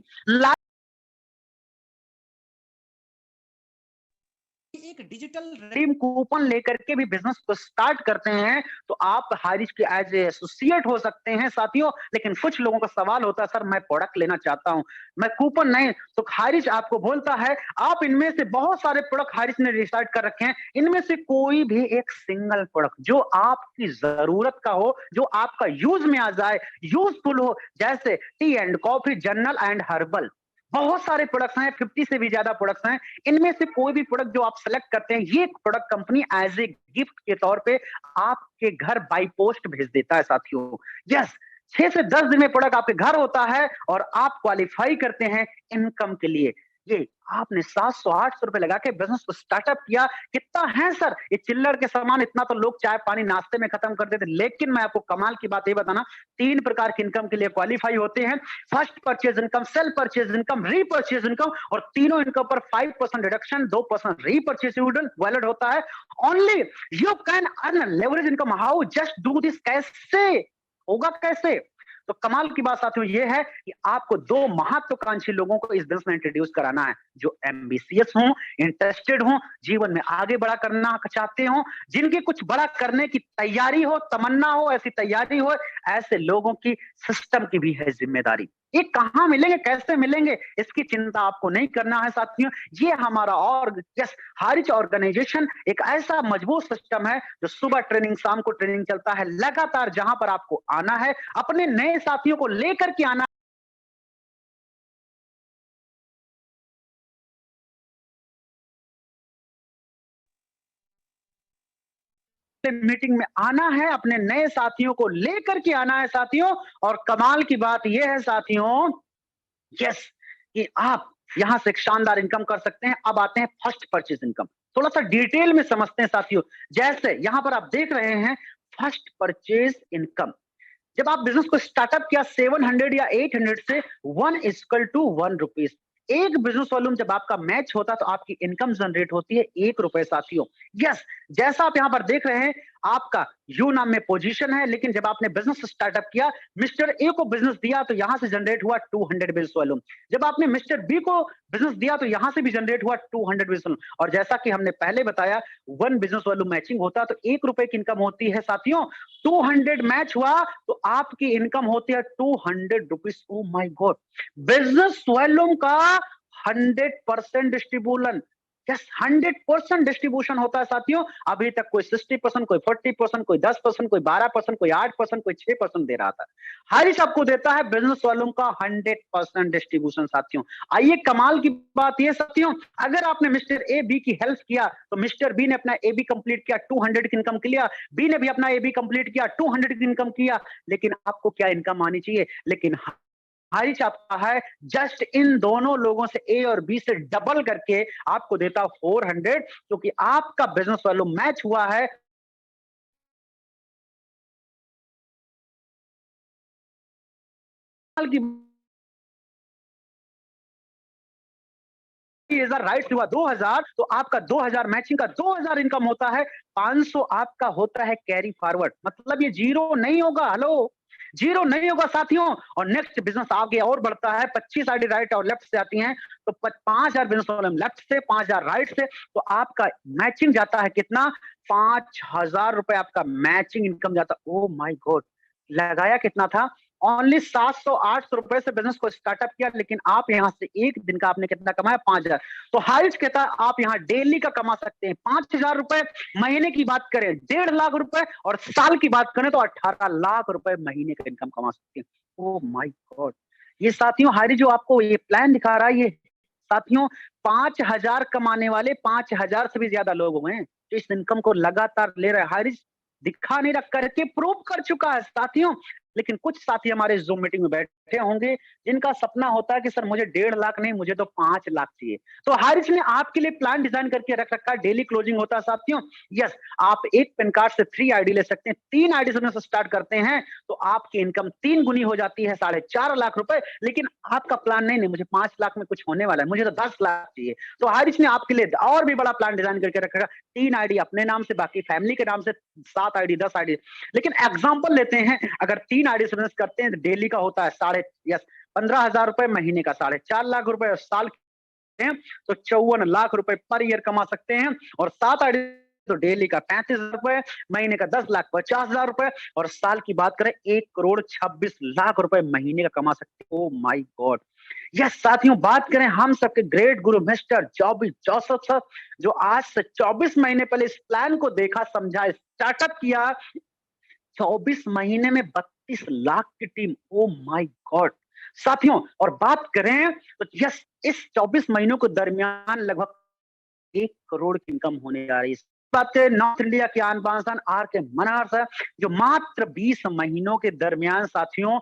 एक डिजिटल रिडीम कूपन लेकर के भी बिजनेस को स्टार्ट करते हैं तो आप हारिज के एज एसोसिएट हो सकते हैं साथियों। लेकिन कुछ लोगों का सवाल होता है सर मैं प्रोडक्ट लेना चाहता हूं, मैं कूपन नहीं, तो हारिज आपको बोलता है आप इनमें से बहुत सारे प्रोडक्ट हारिज ने डिसाइड कर रखे हैं, इनमें से कोई भी एक सिंगल प्रोडक्ट जो आपकी जरूरत का हो, जो आपका यूज में आ जाए, यूजफुल हो, जैसे T and coffee, general and herbal, बहुत सारे प्रोडक्ट्स हैं, 50 से भी ज्यादा प्रोडक्ट्स हैं। इनमें से कोई भी प्रोडक्ट जो आप सेलेक्ट करते हैं, ये product company as a gift के तौर पे आपके घर बाई पोस्ट भेज देता है साथियों। यस, 6 से 10 दिन में प्रोडक्ट आपके घर होता है और आप क्वालिफाई करते हैं इनकम के लिए। ये आपने 700-800 रुपए लगा के बिजनेस को स्टार्टअप किया, कितना है सर? ये चिल्लर के सामान इतना तो लोग चाय पानी नाश्ते में खत्म कर देते। लेकिन मैं आपको कमाल की बात ये बताना, 3 प्रकार की इनकम के लिए क्वालिफाई होते हैं। First purchase income, cell purchase income, repurchase income, और तीनों इनकम पर 5% डिडक्शन, 2% रीपरचेज वैलिड होता है। Only you can earn leverage income. How? Just do this. कैसे होगा? कैसे? तो कमाल की बात साथियों ये है कि आपको 2 महत्वाकांक्षी लोगों को इस बिजनेस में इंट्रोड्यूस कराना है, जो एम्बिशियस हो, इंटरेस्टेड हो, जीवन में आगे बड़ा करना चाहते हो, जिनके कुछ बड़ा करने की तैयारी हो, तमन्ना हो, ऐसी तैयारी हो। ऐसे लोगों की सिस्टम की भी है जिम्मेदारी। ये कहां मिलेंगे, कैसे मिलेंगे, इसकी चिंता आपको नहीं करना है साथियों। ये हमारा और यस हारिज ऑर्गेनाइजेशन एक ऐसा मजबूत सिस्टम है जो सुबह ट्रेनिंग, शाम को ट्रेनिंग चलता है लगातार, जहां पर आपको आना है, अपने नए साथियों को लेकर के आना मीटिंग में आना है, अपने नए साथियों को लेकर के आना है साथियों। और कमाल की बात यह है साथियों, यस, कि आप यहां से एक शानदार इनकम कर सकते हैं। अब आते हैं फर्स्ट परचेज इनकम, थोड़ा सा डिटेल में समझते हैं साथियों। जैसे यहां पर आप देख रहे हैं फर्स्ट परचेज इनकम, जब आप बिजनेस को स्टार्टअप किया 700 या 800 से 1 इक्वल टू 1 रुपीज, एक बिजनेस वॉल्यूम जब आपका मैच होता है तो आपकी इनकम जनरेट होती है 1 रुपए साथियों। यस, जैसा आप यहां पर देख रहे हैं, आपका यू नाम में पोजीशन है, लेकिन जब आपने बिजनेस स्टार्टअप किया, मिस्टर ए को बिजनेस दिया तो यहां से जनरेट हुआ 200 बिजनेस वॉल्यूम। जब आपने मिस्टर बी को बिजनेस दिया तो यहां से भी जनरेट हुआ 200 बिजनेस वॉल्यूम। और जैसा कि हमने पहले बताया 1 बिजनेस वॉल्यूम मैचिंग होता है तो 1 रुपए की इनकम होती है साथियों। 200 मैच हुआ तो आपकी इनकम होती है 200 rupees. O my God, business volume का 100% डिस्ट्रीब्यूशन, यस 100% डिस्ट्रीब्यूशन होता है साथियों। अभी तक कोई 60%, कोई 40%, कोई 10%, कोई 12%, कोई 8%, कोई 6% दे रहा था। हारिस आपको देता है बिजनेस वॉल्यूम का 100% डिस्ट्रीब्यूशन साथियों। आइए कमाल की बात ये साथियों, अगर आपने मिस्टर ए बी की हेल्प किया तो मिस्टर बी ने अपना ए बी कंप्लीट किया, 200 की इनकम किया, बी ने भी अपना ए बी कंप्लीट किया, 200 की इनकम किया। लेकिन आपको क्या इनकम आनी चाहिए? लेकिन हारिस आपका है जस्ट इन दोनों लोगों से, ए और बी से डबल करके आपको देता 400, क्योंकि आपका बिजनेस वॉल्यूम मैच हुआ है की 2000 राइट हुआ 2000, तो आपका 2000 मैचिंग का 2000 इनकम होता है, 500 आपका होता है कैरी फॉरवर्ड। मतलब ये जीरो नहीं होगा, हेलो जीरो नहीं होगा साथियों। और नेक्स्ट बिजनेस आगे और बढ़ता है, 25 आईडी राइट और लेफ्ट से आती हैं, तो 5000 बिजनेस लेफ्ट से, 5000 राइट से, तो आपका मैचिंग जाता है कितना? 5000 रुपए आपका मैचिंग इनकम जाता। ओ माय गॉड, लगाया कितना था? ओनली 700-800 रुपए से बिजनेस को स्टार्टअप किया, लेकिन आप यहां से एक दिन का आपने कितना कमाया? 5000। तो हारिस कहता है आप यहां डेली का कमा सकते हैं 5000 रुपए, महीने की बात करें 1.5 लाख रुपए, और साल की बात करें तो 18 लाख रुपए महीने का इनकम कमा सकते हैं। ओ माय गॉड, ये साथियों हारिस जो आपको ये प्लान दिखा रहा है, ये साथियों 5000 कमाने वाले 5000 से भी ज्यादा लोग हुए हैं जो इस इनकम को लगातार ले रहे हैं। हारिस दिखा नहीं रख करके प्रूव कर चुका है साथियों। लेकिन कुछ साथी हमारे जूम मीटिंग में बैठे होंगे जिनका सपना होता है कि सर मुझे 1.5 लाख नहीं, मुझे तो 5 लाख चाहिए। तो हारिस ने आपके लिए प्लान डिजाइन करके रख रखा है, डेली क्लोजिंग होता है साथियों। यस, आप एक पेन कार्ड से 3 आईडी ले सकते हैं, 3 आईडी से स्टार्ट करते हैं तो आपकी इनकम 3 गुनी हो जाती है, 4.5 लाख रुपए। लेकिन आपका प्लान नहीं, मुझे 5 लाख में कुछ होने वाला है, मुझे तो 10 लाख चाहिए। तो हारिस ने आपके लिए और भी बड़ा प्लान डिजाइन करके रखा है, 3 आईडी अपने नाम से, बाकी फैमिली के नाम से 7 आईडी 10 आईडी। लेकिन एग्जाम्पल लेते हैं, अगर 3 आईडी से बिजनेस करते हैं तो डेली का होता है 15,000 रुपए, महीने का 4.5 लाख रुपए, और साल हैं तो 54 लाख रुपए पर ईयर कमा सकते हैं। और 7 आईडी तो डेली का 35,000 रुपए, महीने का 10,50,000 रुपए, और साल की बात करें 1,26,00,000 रुपए महीने का कमा सकते हैं। ओ माय गॉड, यस साथियों, बात करें हम सबके ग्रेट गुरु मिस्टर जॉबी जोसेफ सर, जो आज से 24 महीने पहले इस प्लान को देखा, समझा, स्टार्टअप किया, 24 महीने में 32 लाख की टीम। ओ माय गॉड साथियों, और बात करें तो यस, इस 24 महीनों के दरमियान लगभग 1 करोड़ की इनकम होने जा रही है। बात करें नॉर्थ इंडिया के आन बान आर के मनहर सर, जो मात्र 20 महीनों के दरमियान साथियों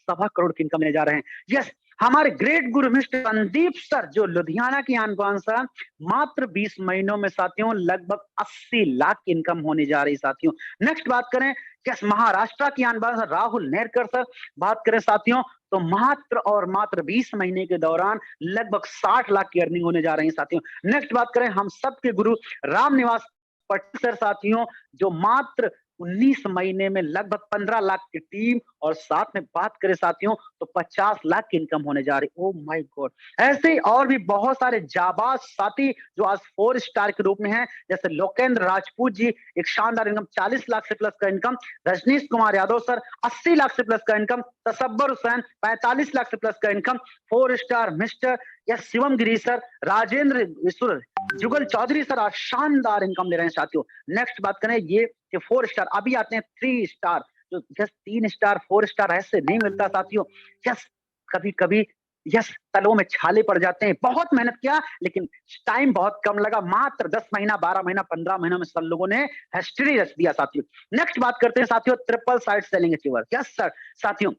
1.25 करोड़ की इनकम ले जा रहे हैं। यस, हमारे ग्रेट गुरु मिस्टर संदीप सर, जो लुधियाना की आन बान सर, मात्र 20 महीनों में साथियों लगभग 80 लाख की इनकम होने जा रही साथियों। नेक्स्ट बात करें, यस, महाराष्ट्र की आन बान राहुल नेरकर सर, बात करें साथियों तो मात्र और मात्र 20 महीने के दौरान लगभग 60 लाख की अर्निंग होने जा रही है साथियों। नेक्स्ट बात करें हम सबके गुरु राम निवास पटेल सर साथियों, जो मात्र 19 महीने में लगभग 15 लाख की टीम, और साथ में बात करें साथियों तो 50 लाख की इनकम होने जा रही। ओ माय गॉड, ऐसे ही और भी बहुत सारे जाबाज साथी जो आज 4 स्टार के रूप में हैं, जैसे लोकेंद्र राजपूत जी, एक शानदार इनकम 40 लाख से प्लस का इनकम, रजनीश कुमार यादव सर 80 लाख से प्लस का इनकम, तसब्बर हुसैन 45 लाख से प्लस का इनकम, 4 स्टार मिस्टर या शिवम गिरी सर, राजेंद्र विश्व, जुगल चौधरी सर आज शानदार इनकम ले रहे हैं साथियों। नेक्स्ट बात करें ये कि 4 स्टार, अभी आते हैं 3 स्टार, जो जस्ट 3 स्टार 4 स्टार ऐसे नहीं मिलता साथियों। यस, कभी कभी यस तलों में छाले पड़ जाते हैं, बहुत मेहनत किया लेकिन टाइम बहुत कम लगा, मात्र 10 महीना 12 महीना 15 महीनों में सब लोगों ने हिस्ट्री रच दिया साथियों। नेक्स्ट बात करते हैं साथियों triple side selling achiever. Yes sir साथियों,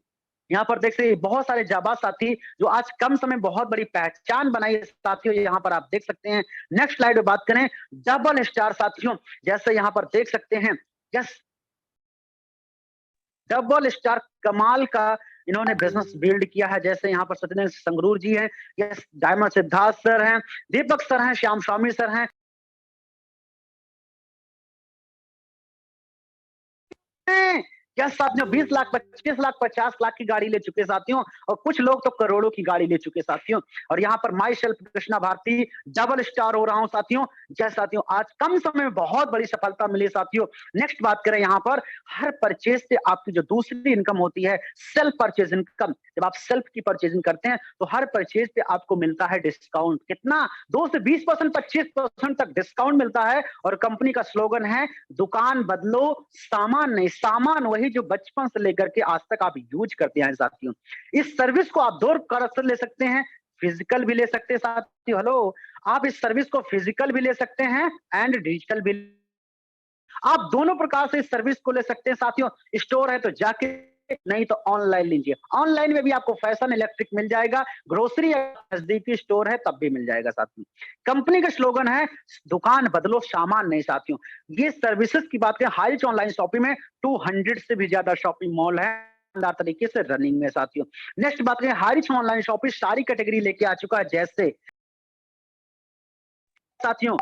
यहाँ पर देख सकते हैं बहुत सारे जाबाज साथी जो आज कम समय बहुत बड़ी पहचान बनाई है साथियों, यहाँ पर आप देख सकते हैं। नेक्स्ट स्लाइड में बात करें डबल स्टार साथियों, जैसे यहाँ पर देख सकते हैं, यस डबल स्टार कमाल का इन्होंने बिजनेस बिल्ड किया है। जैसे यहाँ पर सत्येंद्र संगरूर जी हैं, यस डायमंड सिद्धार्थ सर हैं, दीपक सर हैं, श्याम स्वामी सर हैं, क्या साथियों 20 लाख, 25 लाख, 50 लाख की गाड़ी ले चुके साथियों, और कुछ लोग तो करोड़ों की गाड़ी ले चुके साथियों। और यहाँ पर myself Krishna Bharti double star हो रहा हूँ साथियों। जय साथियों, आज कम समय में बहुत बड़ी सफलता मिली साथियों। नेक्स्ट बात करें यहाँ पर, हर परचेज से आपकी जो दूसरी इनकम होती है सेल्फ परचेज इनकम। जब आप सेल्फ की परचेजिंग करते हैं तो हर परचेज पे आपको मिलता है डिस्काउंट। कितना? 2 से 20%, 25% तक डिस्काउंट मिलता है। और कंपनी का स्लोगन है, दुकान बदलो सामान नहीं। सामान वही जो बचपन से लेकर के आज तक आप यूज करते हैं साथियों। इस सर्विस को आप दो तरह से ले सकते हैं, फिजिकल भी ले सकते हैं साथियों। हेलो, आप इस सर्विस को फिजिकल भी ले सकते हैं एंड डिजिटल भी। आप दोनों प्रकार से इस सर्विस को ले सकते हैं साथियों। स्टोर है तो जाके, नहीं तो ऑनलाइन लीजिए। ऑनलाइन में भी आपको फैशन इलेक्ट्रिक मिल जाएगा, ग्रोसरी या नजदीकी स्टोर है तब भी मिल जाएगा साथियों। कंपनी का स्लोगन है, दुकान बदलो सामान नहीं साथियों। ये सर्विसेज की बात करें, हाइच ऑनलाइन शॉपिंग में 200 से भी ज्यादा शॉपिंग मॉल है शानदार तरीके से रनिंग में साथियों। नेक्स्ट बात करें, हाइच ऑनलाइन शॉपिंग सारी कैटेगरी लेके आ चुका है, जैसे साथियों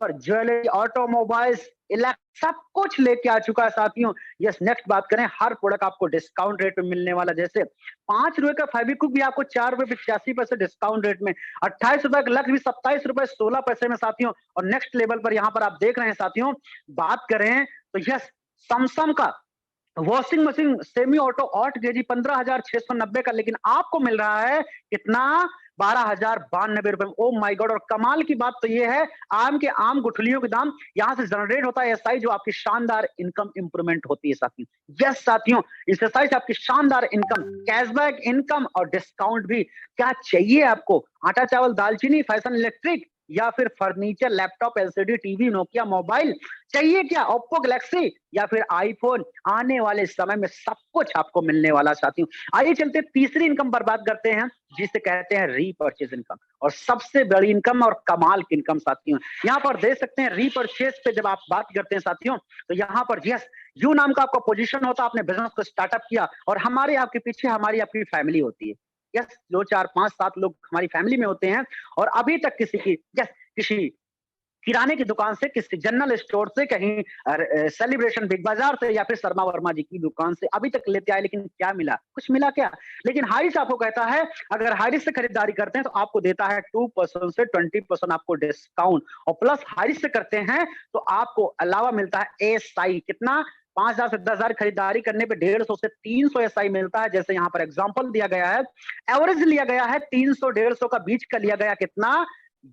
और ज्वेलरी, ऑटोमोबाइल्स, इलेक्ट्रिक, सब कुछ लेके आ चुका है साथियों। यस, नेक्स्ट बात करें, हर प्रोडक्ट आपको डिस्काउंट रेट पे मिलने वाला। जैसे 5 रुपए का फेविक्विक भी आपको 4 रुपए 85 पैसे डिस्काउंट रेट में, 28 रुपए का लक्स भी 27 रुपए 16 पैसे में साथियों। और नेक्स्ट लेवल पर यहाँ पर आप देख रहे हैं साथियों, बात करें तो यस, सैमसंग का washing machine semi auto 8 KG 15,690 का, लेकिन आपको मिल रहा है कितना? 12,092 रुपए में। ओ माय गॉड। और कमाल की बात तो ये है, आम के आम गुठलियों के दाम यहां से जनरेट होता है एसआई, जो आपकी शानदार इनकम इंप्रूवमेंट होती है साथियों। यस साथियों, इस एसआई से आपकी शानदार इनकम, कैशबैक इनकम और डिस्काउंट भी। क्या चाहिए आपको? आटा चावल दालचीनी, फैशन इलेक्ट्रिक, या फिर furniture, laptop, LCD, TV, Nokia mobile चाहिए क्या? ओप्पो गैलेक्सी या फिर आईफोन, आने वाले समय में सब कुछ आपको मिलने वाला साथियों। आइए चलते तीसरी इनकम पर बात करते हैं, जिसे कहते हैं रीपर्चेज इनकम, और सबसे बड़ी इनकम और कमाल की इनकम साथियों। यहाँ पर देख सकते हैं, रीपर्चेज पे जब आप बात करते हैं साथियों, तो यहाँ पर यस, यू नाम का आपका पोजीशन होता है, आपने बिजनेस को स्टार्टअप किया और हमारे आपके पीछे हमारी आपकी फैमिली होती है। यस, 2 4 5 7 लोग हमारी फैमिली में होते हैं, और अभी तक किसी की यस, किसी किराने की दुकान से, किसी जनरल स्टोर से, कहीं सेलिब्रेशन बिग बाजार से, या फिर शर्मा वर्मा जी की दुकान से अभी तक लेते आए, लेकिन क्या मिला? कुछ मिला क्या? लेकिन हारिस आपको कहता है, अगर हारिस से खरीदारी करते हैं तो आपको देता है 2% से 20% आपको डिस्काउंट, और प्लस हारिस से करते हैं तो आपको अलावा मिलता है एसआई। कितना? 5,000 से 10,000 खरीदारी करने पे 150 से 300 एसआई मिलता है। जैसे यहाँ पर एग्जांपल दिया गया है, एवरेज लिया गया है 300 150 का बीच का लिया गया, कितना?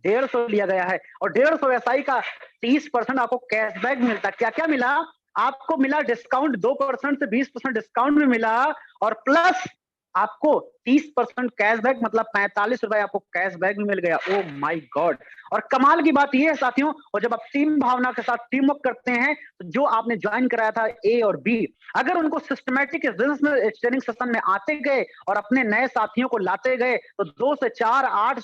150 लिया गया है। और 150 एसआई का 30% आपको कैशबैक मिलता है। क्या क्या मिला आपको? मिला डिस्काउंट, 2% से 20% डिस्काउंट भी मिला, और प्लस आपको 30% कैशबैक, मतलब 45 रुपए आपको कैशबैक भी मिल गया। ओ माय गॉड। और कमाल की बात यह है साथियों, और जब आप टीम भावना के साथ टीम वर्क करते हैं, तो जो आपने ज्वाइन कराया था ए और बी, अगर उनको सिस्टमैटिक बिजनेस में ट्रेनिंग सेशन में आते गए और अपने नए साथियों को लाते गए, तो 2 से 4 8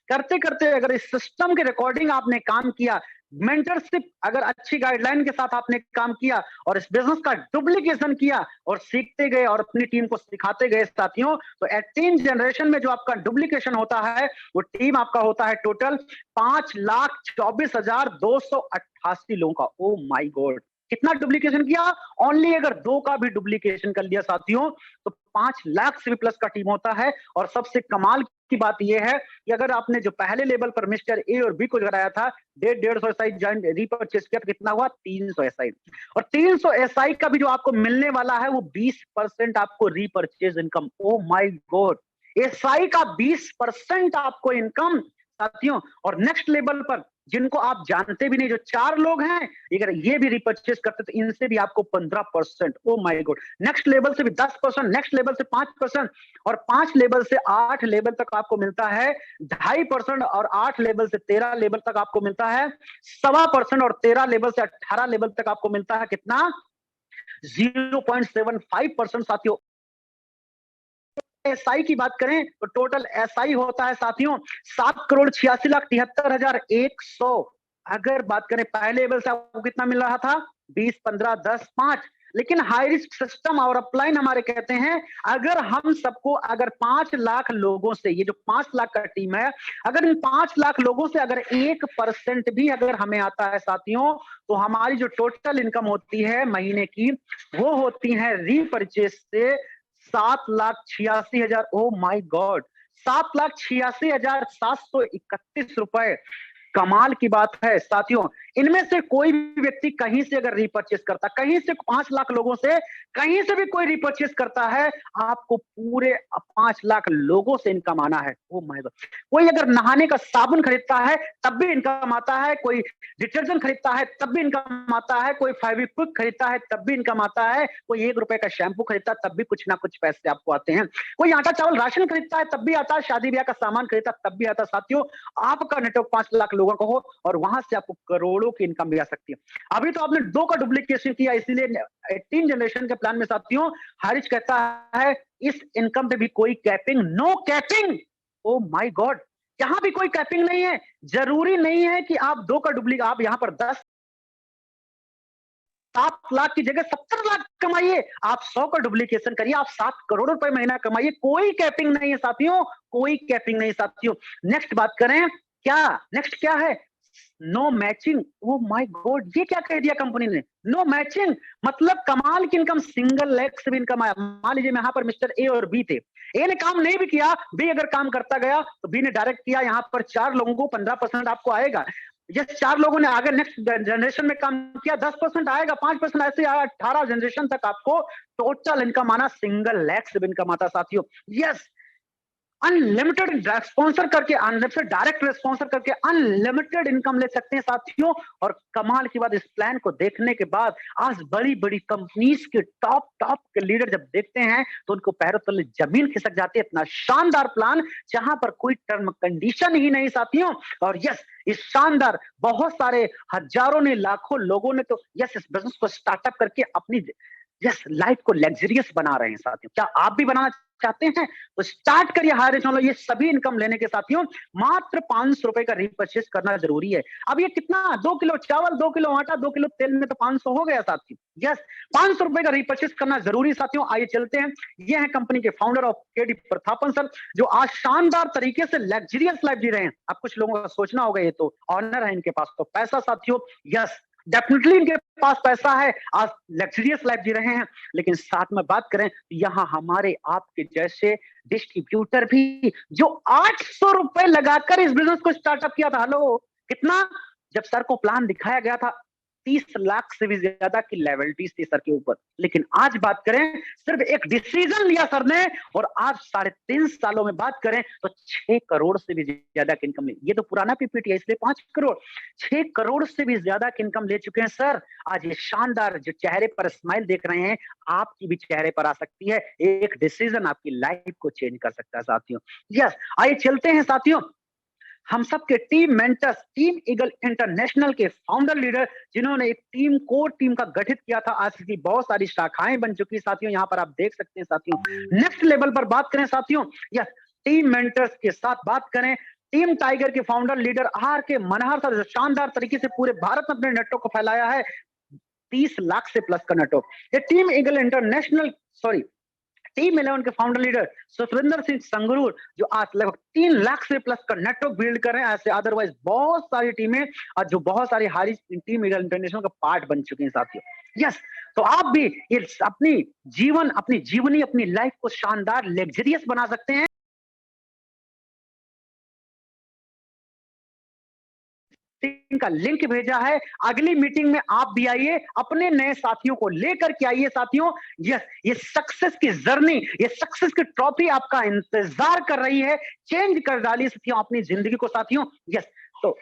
करते करते अगर इस सिस्टम के रिकॉर्डिंग आपने काम किया, मेंटरशिप अगर अच्छी गाइडलाइन के साथ आपने काम किया, और इस बिजनेस का डुप्लीकेशन किया और सीखते गए और अपनी टीम को सिखाते गए साथियों, तो 18 जनरेशन में जो आपका डुप्लीकेशन होता है, वो टीम आपका होता है टोटल 5,24,288 लोगों का। ओ माय गॉड। कितना डुप्लीकेशन किया? ओनली अगर 2 का भी डुप्लीकेशन कर लिया साथियों, तो 5 लाख से भी प्लस का टीम होता है। और सबसे कमाल की बात यह है कि अगर आपने जो पहले लेवल पर मिस्टर ए और बी को कराया था, 150 एसआई ज्वाइन रीपर्चेज किया, तो कितना हुआ? 300 एसआई। और 300 एसआई का भी जो आपको मिलने वाला है, वो 20% आपको repurchase income. O my God. SI का 20% आपको इनकम साथियों। और नेक्स्ट लेवल पर जिनको आप जानते भी नहीं, जो 4 लोग हैं, अगर ये भी रिपर्चेज करते तो इनसे भी आपको 15%। ओ माय गॉड। नेक्स्ट लेवल से भी 10%, नेक्स्ट लेवल से 5%, और 5 लेवल से 8 लेवल तक आपको मिलता है 2.5%, और 8 लेवल से 13 लेवल तक आपको मिलता है 1.25%, और 13 लेवल से 18 लेवल तक आपको मिलता है कितना? 0.75% साथियों। एसआई की बात करें तो टोटल एसआई होता है साथियों 7,86,73,100। अगर बात करें पहले लेवल से आपको कितना मिल रहा था? 20 15 10 5, लेकिन हाई रिस्क सिस्टम और अपलाइन हमारे कहते हैं, अगर हम सबको, अगर 5 लाख लोगों से, ये जो 5 लाख का टीम है, अगर इन 5 लाख लोगों से अगर 1% भी अगर हमें आता है साथियों, तो हमारी जो टोटल इनकम होती है महीने की, वो होती है रीपरचेज से 7,86,000। ओ माय गॉड, 7,86,731 रुपए। कमाल की बात है साथियों, इनमें से कोई भी व्यक्ति कहीं से अगर रिपर्चेस करता, कहीं से 5 लाख लोगों से कहीं से भी कोई रिपर्चेस करता है, आपको पूरे 5 लाख लोगों से इनकम आना है। ओ माय गॉड, कोई अगर नहाने का साबुन खरीदता है तब भी इनकम आता है, कोई डिटर्जेंट खरीदता है तब भी इनकम आता है, कोई फेविक्विक खरीदता है तब भी इनकम आता है, कोई 1 रुपए का शैम्पू खरीदता है तब भी कुछ ना कुछ पैसे आपको आते हैं, कोई आटा चावल राशन खरीदता है तब भी आता है, शादी ब्याह का सामान खरीदता है तब भी आता है। साथियों, आपका नेटवर्क 5 लाख लोगों का हो और वहां से आपको करोड़ों की इनकम भी आ सकती है। अभी तो आपने 2 का डुप्लीकेशन किया, इसीलिए 18 जनरेशन के प्लान में साथियों हारिज कहता है इस इनकम पे भी कोई capping, no capping. Oh my god, यहां भी कोई कैपिंग नहीं है। जरूरी नहीं है कि आप 2 का डुप्लीकेट, आप यहां पर 7 लाख की जगह 70 लाख कमाइए, आप 100 का डुप्लीकेशन करिए, आप 7 करोड़ रुपए महीना कमाइए, कोई कैपिंग नहीं है साथियों, कोई कैपिंग नहीं साथियों। नेक्स्ट बात करें, क्या नेक्स्ट क्या है? No matching. Oh my god, ये क्या कह दिया कंपनी ने? नो मैचिंग मतलब कमाल की इनकम, सिंगल लेग से भी इनकम आया। मान लीजिए यहाँ पर मिस्टर ए और बी थे, ए ने काम नहीं भी किया, बी अगर काम करता गया तो बी ने डायरेक्ट किया, यहाँ पर 4 लोगों को 15% आपको आएगा। ये 4 लोगों ने आगे नेक्स्ट जनरेशन में काम किया, 10% आएगा, 5% ऐसे आया, 18 जनरेशन तक आपको टोटल इनकम आना, सिंगल लेग से इनकम आता साथियों। यस, अनलिमिटेड स्पॉन्सर करके, अनलिमिटेड डायरेक्ट स्पॉन्सर करके अनलिमिटेड इनकम ले सकते हैं साथियों। और कमाल की बात, इस प्लान को देखने के बाद आज बड़ी बड़ी कंपनीज के टॉप के लीडर जब देखते हैं तो उनको पैरों तले जमीन खिसक जाती है। इतना शानदार प्लान जहां पर कोई टर्म कंडीशन ही नहीं साथियों। और यस, इस शानदार, बहुत सारे हजारों ने, लाखों लोगों ने तो यस इस बिजनेस को स्टार्टअप करके अपनी यस लाइफ को लग्जरियस बना रहे हैं साथियों। क्या आप भी बनाना चाहते हैं तो स्टार्ट करिए हायर चैनल। ये सभी इनकम लेने के साथियों मात्र 500 रुपए का रीपरचेस करना जरूरी है। अब ये कितना, 2 किलो चावल, 2 किलो आटा, 2 किलो तेल में तो 500 हो गया साथियों। यस, 500 रुपए का रीपरचेस करना जरूरी साथियों। आइए चलते हैं, ये है कंपनी के founder of KD Prathapan sir, जो आज शानदार तरीके से लग्जरियस लाइफ जी रहे हैं। अब कुछ लोगों का सोचना होगा ये तो ऑनर है, इनके पास तो पैसा साथियों। यस, डेफिनेटली इनके पास पैसा है, आज लग्जरियस लाइफ जी रहे हैं। लेकिन साथ में बात करें, यहाँ हमारे आपके जैसे डिस्ट्रीब्यूटर भी, जो 800 रुपए लगाकर इस बिजनेस को स्टार्टअप किया था। हेलो, कितना? जब सर को प्लान दिखाया गया था 30 लाख से भी ज्यादा की लेवल्टीज थी सर के ऊपर। लेकिन आज बात करें, सिर्फ एक डिसीजन लिया सर ने और आज 3.5 सालों में बात करें तो 6 करोड़ से भी ज्यादा की इनकम ली। ये तो पुराना पीपीटी है इसलिए 5 करोड़, 6 करोड़ से भी ज्यादा की इनकम ले चुके हैं सर। आज ये शानदार जो चेहरे पर स्माइल देख रहे हैं, आपकी भी चेहरे पर आ सकती है। एक डिसीजन आपकी लाइफ को चेंज कर सकता है साथियों। यस, आइए चलते हैं साथियों, हम सब के team mentors, team eagle international के फाउंडर लीडर, जिन्होंने एक टीम, कोर टीम का गठित किया था। आज की बहुत सारी शाखाएं बन चुकी है साथियों, यहाँ पर आप देख सकते हैं साथियों। नेक्स्ट लेवल पर बात करें साथियों, यस, टीम मेंटर्स के साथ बात करें, टीम टाइगर के founder leader are K Manhar sir, शानदार तरीके से पूरे भारत में अपने नेटवर्क को फैलाया है, 30 लाख से प्लस का नेटवर्क। ये team eagle international, sorry, team 11 के फाउंडर लीडर सुखविंदर सिंह संगरूर, जो आज लगभग 3 लाख से प्लस का नेटवर्क बिल्ड कर रहे हैं। ऐसे अदरवाइज बहुत सारी टीमें और जो बहुत सारी हारी टीम इंटरनेशनल का पार्ट बन चुके हैं साथियों। यस, तो आप भी ये अपनी जीवनी, अपनी लाइफ को शानदार लग्जरियस बना सकते हैं। का लिंक भेजा है, अगली मीटिंग में आप भी आइए, अपने नए साथियों को लेकर के आइए साथियों। यस, ये सक्सेस की जर्नी, ये सक्सेस की ट्रॉफी आपका इंतजार कर रही है। चेंज कर डालिए साथियों अपनी जिंदगी को साथियों। यस, तो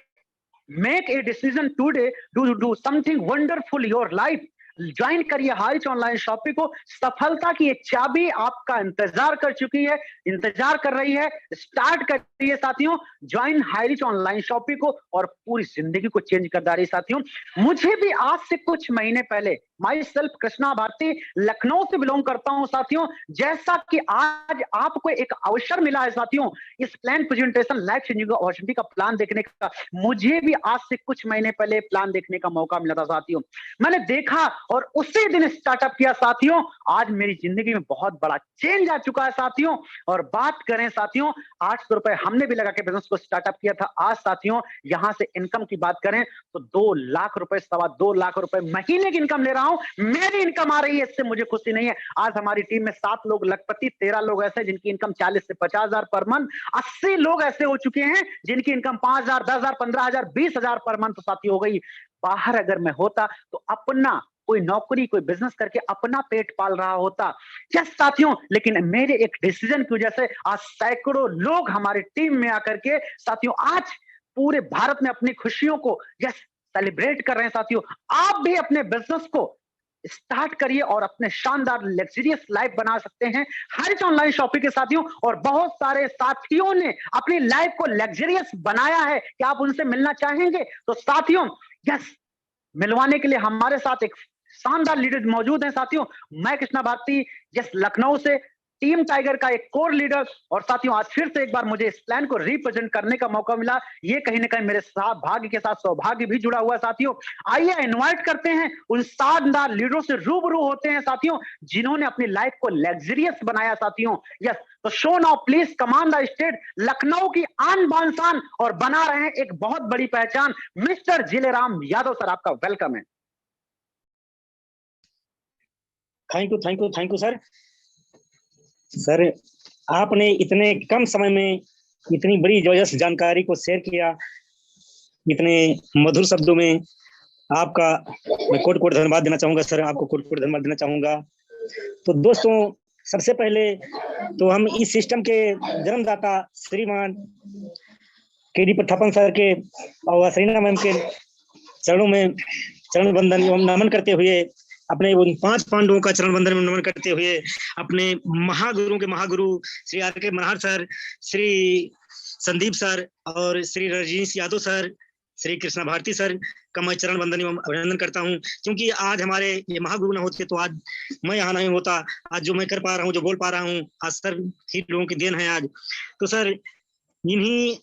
make a decision today, do something wonderful your life. Join करिए हारिच ऑनलाइन शॉपिंग को। सफलता की एक चाबी आपका इंतजार कर चुकी है, इंतजार कर रही है। स्टार्ट करिए साथियों, ज्वाइन हारिच ऑनलाइन शॉपिंग को और पूरी जिंदगी को चेंज कर डालिए साथियों। मुझे भी आज से कुछ महीने पहले, माई सेल्फ कृष्णा भारती, लखनऊ से बिलोंग करता हूं साथियों। जैसा कि आज आपको एक अवसर मिला है साथियों, इस plan presentation life changing opportunity का प्लान देखने का, मुझे भी आज से कुछ महीने पहले प्लान देखने का मौका मिला था साथियों। मैंने देखा और उसी दिन स्टार्टअप किया साथियों। आज मेरी जिंदगी में बहुत बड़ा चेंज आ चुका है साथियों। और बात करें साथियों, 800 रुपए हमने भी लगा के बिजनेस को स्टार्टअप किया था। आज साथियों यहां से इनकम की बात करें तो 2 लाख रुपए, 2.25 लाख रुपए महीने की इनकम ले रहा हूं। मेरी इनकम आ रही है, इससे मुझे खुशी नहीं है। आज हमारी टीम में 7 लोग लखपति, 13 लोग ऐसे जिनकी इनकम 40 से 50,000 पर मंथ, 80 लोग ऐसे हो चुके हैं जिनकी इनकम 5,000, 10,000, 15,000, 20,000 पर मंथ साथी हो गई। बाहर अगर मैं होता तो अपना कोई नौकरी, कोई बिजनेस करके अपना पेट पाल रहा होता। यस साथियों, लेकिन मेरे एक डिसीजन की वजह से आज सैकड़ों लोग हमारी टीम में आकर के साथियों आज पूरे भारत में अपनी खुशियों को यस सेलिब्रेट कर रहे हैं साथियों। आप भी अपने बिजनेस को स्टार्ट करिए और अपने शानदार लग्जरियस लाइफ बना सकते हैं हर ऑनलाइन शॉपिंग के साथियों। और बहुत सारे साथियों ने अपनी लाइफ को लग्जरियस बनाया है, क्या आप उनसे मिलना चाहेंगे? तो साथियों यस, मिलवाने के लिए हमारे साथ एक शानदार लीडर मौजूद हैं साथियों। मैं कृष्णा भारती, यस लखनऊ से, टीम टाइगर का एक कोर लीडर। और साथियों आज फिर से एक बार मुझे इस प्लान को रिप्रेजेंट करने का मौका मिला। ये कहीं ना कहीं मेरे साथ भाग्य के साथ सौभाग्य भी जुड़ा हुआ है साथियों। आइए इनवाइट करते हैं उन शानदार लीडरों से रूबरू होते हैं साथियों जिन्होंने अपनी लाइफ को लग्जरियस बनाया साथियों। यस, तो show now please command the stage, Lucknow की आन बान शान और बना रहे हैं एक बहुत बड़ी पहचान, मिस्टर जिलेराम यादव सर, आपका वेलकम है। Thank you sir. सर आपने इतने कम समय में इतनी बड़ी जबरदस्त जानकारी को शेयर किया, इतने मधुर शब्दों में। आपका मैं कोट कोट धन्यवाद देना चाहूंगा सर, आपको कोट कोट धन्यवाद देना चाहूंगा। तो दोस्तों सबसे पहले तो हम इस सिस्टम के जन्मदाता श्रीमान केडी पट्टापन सर के और सरीना मैम के चरणों में चरण बंदन एवं नमन करते हुए, अपने उन 5 पांडवों का चरण बंदन में नमन करते हुए, अपने महागुरुओं के Mahaguru Shri are K Manhar sir, Shri Sandeep sir और श्री रजनीश यादव सर, श्री कृष्णा भारती सर का मैं चरण बंदन एवं अभिनंदन करता हूं। क्योंकि आज हमारे ये महागुरु न होते तो आज मैं यहाँ नहीं होता। आज जो मैं कर पा रहा हूँ, जो बोल पा रहा हूँ, आज सर ही लोगों की देन है आज। तो सर इन्हीं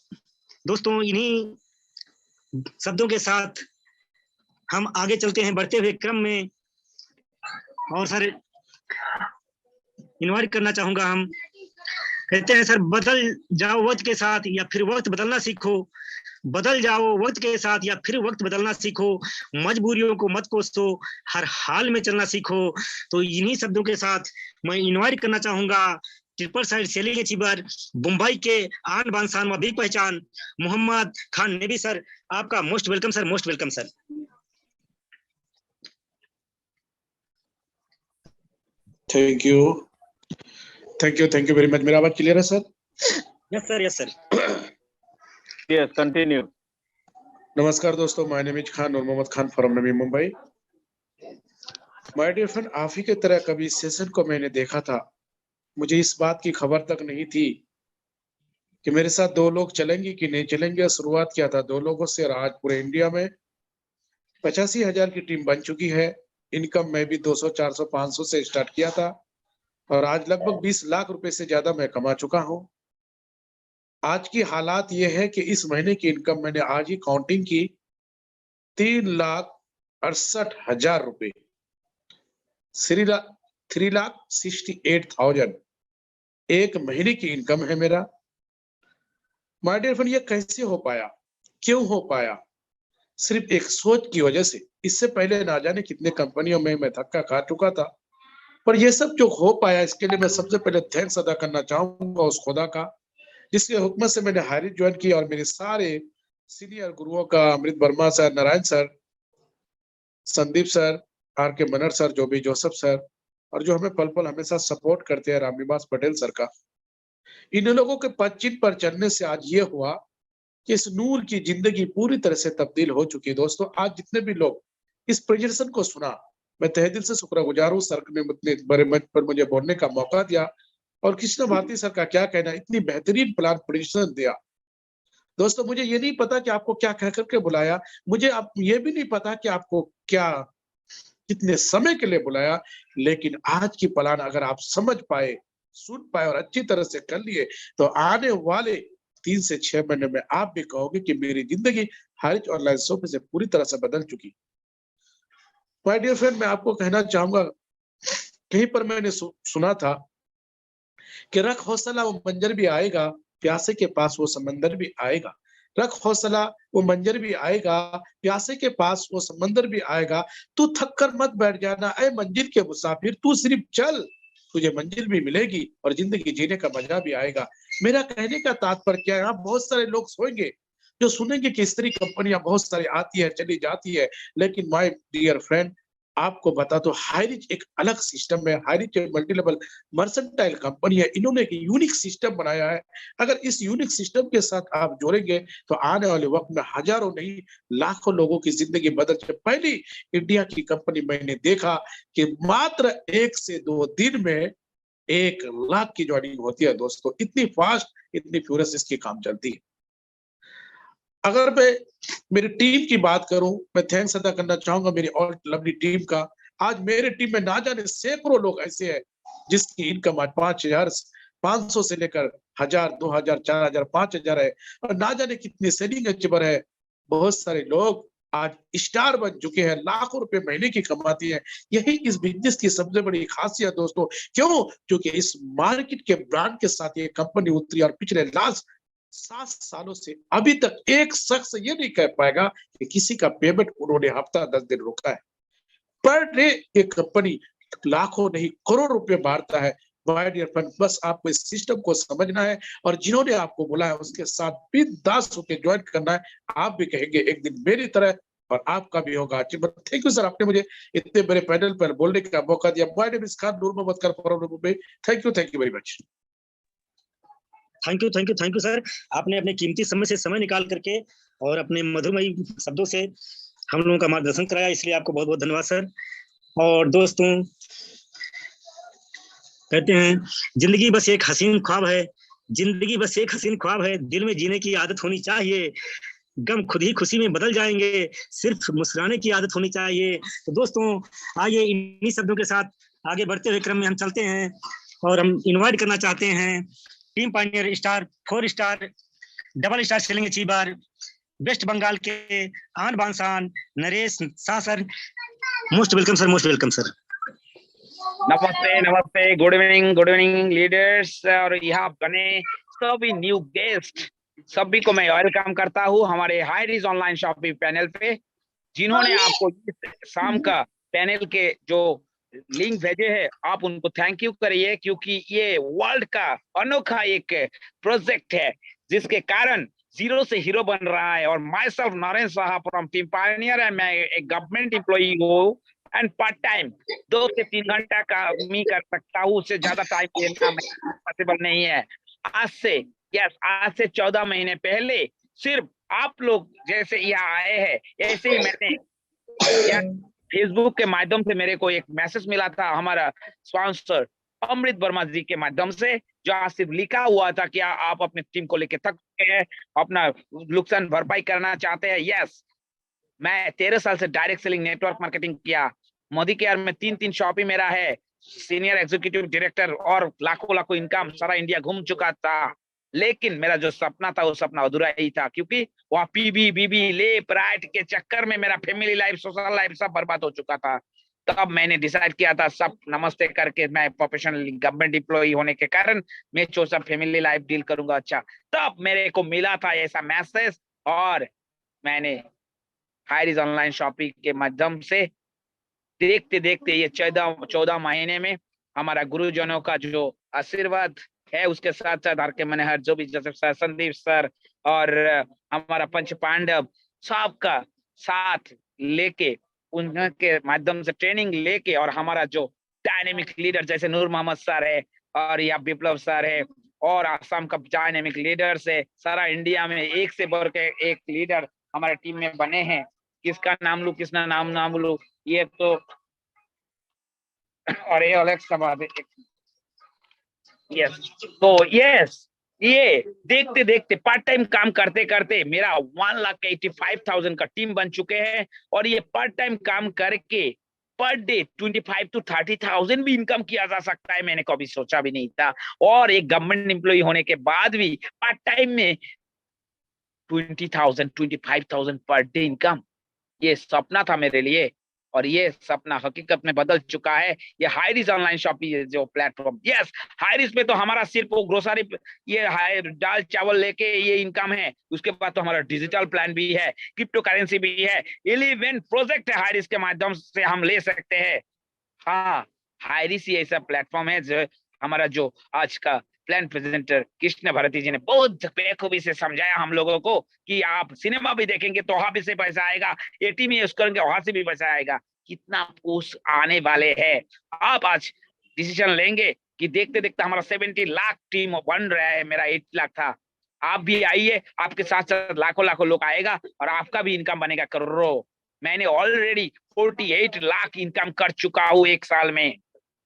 दोस्तों, इन्हीं शब्दों के साथ हम आगे चलते हैं बढ़ते हुए क्रम में। और सर इनवाइट करना चाहूंगा, हम कहते हैं सर बदल जाओ वक्त के साथ या फिर वक्त बदलना सीखो, बदल जाओ वक्त के साथ या फिर वक्त बदलना सीखो, मजबूरियों को मत कोसो, हर हाल में चलना सीखो। तो इन्हीं शब्दों के साथ मैं इनवाइट करना चाहूंगा triple side selling achiever, Mumbai के आन बान शान व बिग पहचान, मोहम्मद खान नेबी सर। आपका most welcome sir, most welcome sir. Thank you very much. मेरा आवाज क्लियर है sir? Yes sir, yes sir. Yes, continue. नमस्कार दोस्तों, माय नेम इज खान और Mohammad Khan from Navi Mumbai. My dear friend, आप ही की तरह कभी इस सेशन को मैंने देखा था, मुझे इस बात की खबर तक नहीं थी कि मेरे साथ 2 लोग चलेंगे कि नहीं चलेंगे। शुरुआत किया था 2 लोगों से और आज पूरे इंडिया में 85,000 की टीम बन चुकी है। इनकम में भी 200, 400, 500 से स्टार्ट किया था और आज लगभग 20 लाख रुपए से ज्यादा मैं कमा चुका हूं। आज की हालात ये है कि इस महीने की इनकम मैंने आज ही काउंटिंग की 3,68,000 रुपए, 3,68,000 एक महीने की इनकम है मेरा। माय डियर फ्रेंड, ये कैसे हो पाया, क्यों हो पाया? सिर्फ एक सोच की वजह से। इससे पहले ना जाने कितने कंपनियों में मैं धक्का खा चुका था, पर ये सब जो हो पाया इसके लिए मैं सबसे पहले थैंक्स अदा करना चाहूंगा उस खुदा का जिसके हुक्म से मैंने हायरी ज्वाइन की। और मेरे सारे सीनियर गुरुओं का, Amrit Verma sir, Narayan sir, Sandeep sir, R K Manhar sir, जो भी जोसेफ सर, और जो हमें पल पल हमेशा सपोर्ट करते हैं रामनिवास पटेल सर का। इन लोगों के पदचिन्ह पर चलने से आज ये हुआ कि इस नूर की जिंदगी पूरी तरह से तब्दील हो चुकी है। दोस्तों आज जितने भी लोग इस प्रेजेंटेशन को सुना, मैं तहे दिल से शुक्रगुजार हूँ सर ने इतने बड़े मंच पर मुझे बोलने का मौका दिया। और कृष्ण भारती सर का क्या कहना, इतनी बेहतरीन प्लान प्रेजेंटेशन दिया। दोस्तों मुझे ये नहीं पता कि आपको क्या कह करके बुलाया, मुझे आप ये भी नहीं पता कि आपको क्या कितने समय के लिए बुलाया, लेकिन आज की प्लान अगर आप समझ पाए, सुन पाए और अच्छी तरह से कर लिए तो आने वाले 3 से 6 महीने में आप भी कहोगे कि मेरी जिंदगी हर ऑनलाइन शॉपिंग से पूरी तरह से बदल चुकी। माय डियर फ्रेंड, मैं आपको कहना चाहूंगा, कहीं पर मैंने सुना था कि रख हौसला वो मंजर भी आएगा, प्यासे के पास वो समंदर भी आएगा। रख हौसला वो मंजर भी आएगा, प्यासे के पास वो समंदर भी आएगा। तू थक कर मत बैठ जाना ऐ मंजिल के मुसाफिर, तू सिर्फ चल, तुझे मंजिल भी मिलेगी और जिंदगी जीने का मजा भी आएगा। मेरा कहने का तात्पर्य क्या है, यहाँ बहुत सारे लोग सोएंगे जो सुनेंगे कि इस तरह कंपनियां बहुत सारी आती है चली जाती है, लेकिन माय डियर फ्रेंड, आपको बता दो हाईरिच एक अलग सिस्टम है। Highrich multi level mercantile company है, इन्होंने एक यूनिक सिस्टम बनाया है। अगर इस यूनिक सिस्टम के साथ आप जोड़ेंगे तो आने वाले वक्त में हजारों नहीं लाखों लोगों की जिंदगी बदल जाए। पहली इंडिया की कंपनी मैंने देखा कि मात्र 1 से 2 दिन में 1 लाख की ज्वाइनिंग होती है दोस्तों। इतनी फास्ट, इतनी फ्यूरियस इसकी काम चलती है। अगर मैं मेरी टीम की बात करूं, मैं थैंक्स अदा करना चाहूंगा मेरी ऑल लवली टीम का। आज मेरे टीम में ना जाने सैकड़ों लोग ऐसे हैं जिसकी इनकम आज 5,500 से लेकर 1,000, 2,000, 4,000, 5,000 है, और ना जाने कितनी सेलिंग अचीवर है। बहुत सारे लोग आज स्टार बन चुके हैं, लाखों रुपए महीने की कमाती है। यही इस बिजनेस की सबसे बड़ी खासियत दोस्तों। क्यों? क्योंकि इस मार्केट के ब्रांड के साथ ये कंपनी उतरी और पिछले लास्ट 7 सालों से अभी तक एक शख्स ये नहीं कह पाएगा कि किसी का पेमेंट उन्होंने हफ्ता 10 दिन रोका है। पर डे ये कंपनी लाखों नहीं करोड़ रुपए मारता है। माय डियर फ्रेंड, बस आपको इस सिस्टम को समझना है और जिन्होंने आपको बोला है उसके साथ बिंदास होकर ज्वाइन करना है। आप भी कहेंगे एक दिन मेरी तरह और आपका भी होगा। थैंक यू सर, आपने मुझे इतने बड़े पैनल पर बोलने का मौका दिया। My name is Khan Noor Mohammad Khan from Mumbai. Thank you very much. Thank you sir. आपने अपने कीमती समय निकाल करके और अपने मधुमयी शब्दों से हम लोगों का मार्गदर्शन कराया, इसलिए आपको बहुत बहुत धन्यवाद सर। और दोस्तों, कहते हैं जिंदगी बस एक हसीन ख्वाब है, जिंदगी बस एक हसीन ख्वाब है, दिल में जीने की आदत होनी चाहिए, गम खुद ही खुशी में बदल जाएंगे, सिर्फ मुस्कुराने की आदत होनी चाहिए। तो दोस्तों, आइए इन्हीं शब्दों के साथ आगे बढ़ते हुए क्रम में हम चलते हैं और हम इनवाइट करना चाहते हैं team pioneer star 4 star double star selling achiever West Bengal के आन बान शान Naresh Shah sir. Most welcome sir, most welcome sir. नमस्ते नमस्ते, गुड इवनिंग लीडर्स और यहाँ बने सभी न्यू गेस्ट, सभी को मैं वेलकम करता हूँ हमारे हाईरिच ऑनलाइन शॉपिंग पैनल पे। जिन्होंने आपको शाम का पैनल के जो लिंक भेजे हैं, आप उनको थैंक यू करिए, क्योंकि ये वर्ल्ड का अनोखा एक प्रोजेक्ट है जिसके कारण जीरो से हीरो बन रहा है। और my self Naresh Shah from team Pioneer and मैं एक गवर्नमेंट एम्प्लॉई हूँ एंड पार्ट टाइम 2 से 3 घंटा काम ही कर सकता हूँ, उससे ज्यादा टाइम देना पॉसिबल नहीं है। आज से 14 महीने पहले सिर्फ आप लोग जैसे यहाँ आए हैं, ऐसे ही मैंने फेसबुक के माध्यम से मेरे को एक मैसेज मिला था हमारा स्पॉन्सर अमृत वर्मा जी के माध्यम से, जो आज सिर्फ लिखा हुआ था कि आप अपनी टीम को लेकर थक गए हैं, अपना नुकसान भरपाई करना चाहते हैं। यस, मैं 13 साल से डायरेक्ट सेलिंग नेटवर्क मार्केटिंग किया। मोदी केयर में 3 शॉप ही मेरा है, सीनियर एग्जीक्यूटिव डायरेक्टर, और लाखों इनकम, सारा इंडिया घूम चुका था। लेकिन मेरा जो सपना था वो सपना अधूरा ही था, क्योंकि वहाँ पीबी बीबी लेफ्ट राइट के चक्कर में मेरा फैमिली लाइफ, सोशल लाइफ सब बर्बाद हो चुका था। तब मैंने डिसाइड किया था, सब नमस्ते करके, मैं प्रोफेशनल गवर्नमेंट एम्प्लॉई होने के कारण मैं जो सब फैमिली लाइफ डील करूंगा। अच्छा, तब मेरे को मिला था ऐसा मैसेज और मैंने हाईरिच ऑनलाइन शॉपिंग के माध्यम से देखते देखते ये 14 महीने में हमारा गुरुजनों का जो आशीर्वाद है, उसके साथ साथ आर के मनहर, जो भी जोसेफ सर, संदीप सर और हमारा पंच पांडव, सबका साथ लेके, उनके माध्यम से ट्रेनिंग लेके, और हमारा जो डायनेमिक लीडर जैसे नूर मोहम्मद सर है और या विप्लव सर है और आसाम का डायनेमिक लीडर से सारा इंडिया में एक से बढ़ के एक लीडर हमारे टीम में बने हैं। किसका नाम लूं, किसका नाम लूं, ये तो और ये अलेक्स का बात है। यस, तो यस, ये देखते देखते पार्ट टाइम काम करते करते मेरा 1,85,000 का टीम बन चुके हैं। और ये पार्ट टाइम काम करके पर डे 25 to 30,000 भी इनकम किया जा सकता है, मैंने कभी सोचा भी नहीं था। और एक गवर्नमेंट एम्प्लॉय होने के बाद भी पार्ट टाइम में 20,000 25,000 पर डे इनकम, ये सपना था मेरे लिए। और ये सपना हकीकत में बदल चुका है। ये हायरिज ऑनलाइन शॉपिंग जो प्लेटफॉर्म, यस हायरिज पे तो हमारा सिर्फ वो ग्रोसरी, ये दाल चावल लेके ये इनकम है। उसके बाद तो हमारा डिजिटल प्लान भी है, क्रिप्टो करेंसी भी है, 11 प्रोजेक्ट है हायरिज के माध्यम से हम ले सकते हैं। हाँ, हायरिज ही ऐसा प्लेटफॉर्म है जो हमारा जो आज का प्लान प्रेजेंटर कृष्ण भारती जी ने बहुत बेखूबी से समझाया हम लोगों को कि आप सिनेमा भी देखेंगे तो वहां भी से पैसा आएगा, एटीएम यूज करेंगे वहां से भी पैसा आएगा। कितना पोस्ट आने वाले हैं। आप आज डिसीजन लेंगे कि देखते देखते हमारा 70 लाख टीम बन रहा है, मेरा 8 लाख था। आप भी आइए, आपके साथ साथ लाखों लाखों लोग आएगा और आपका भी इनकम बनेगा करोड़ों। मैंने ऑलरेडी 48 लाख इनकम कर चुका हूँ एक साल में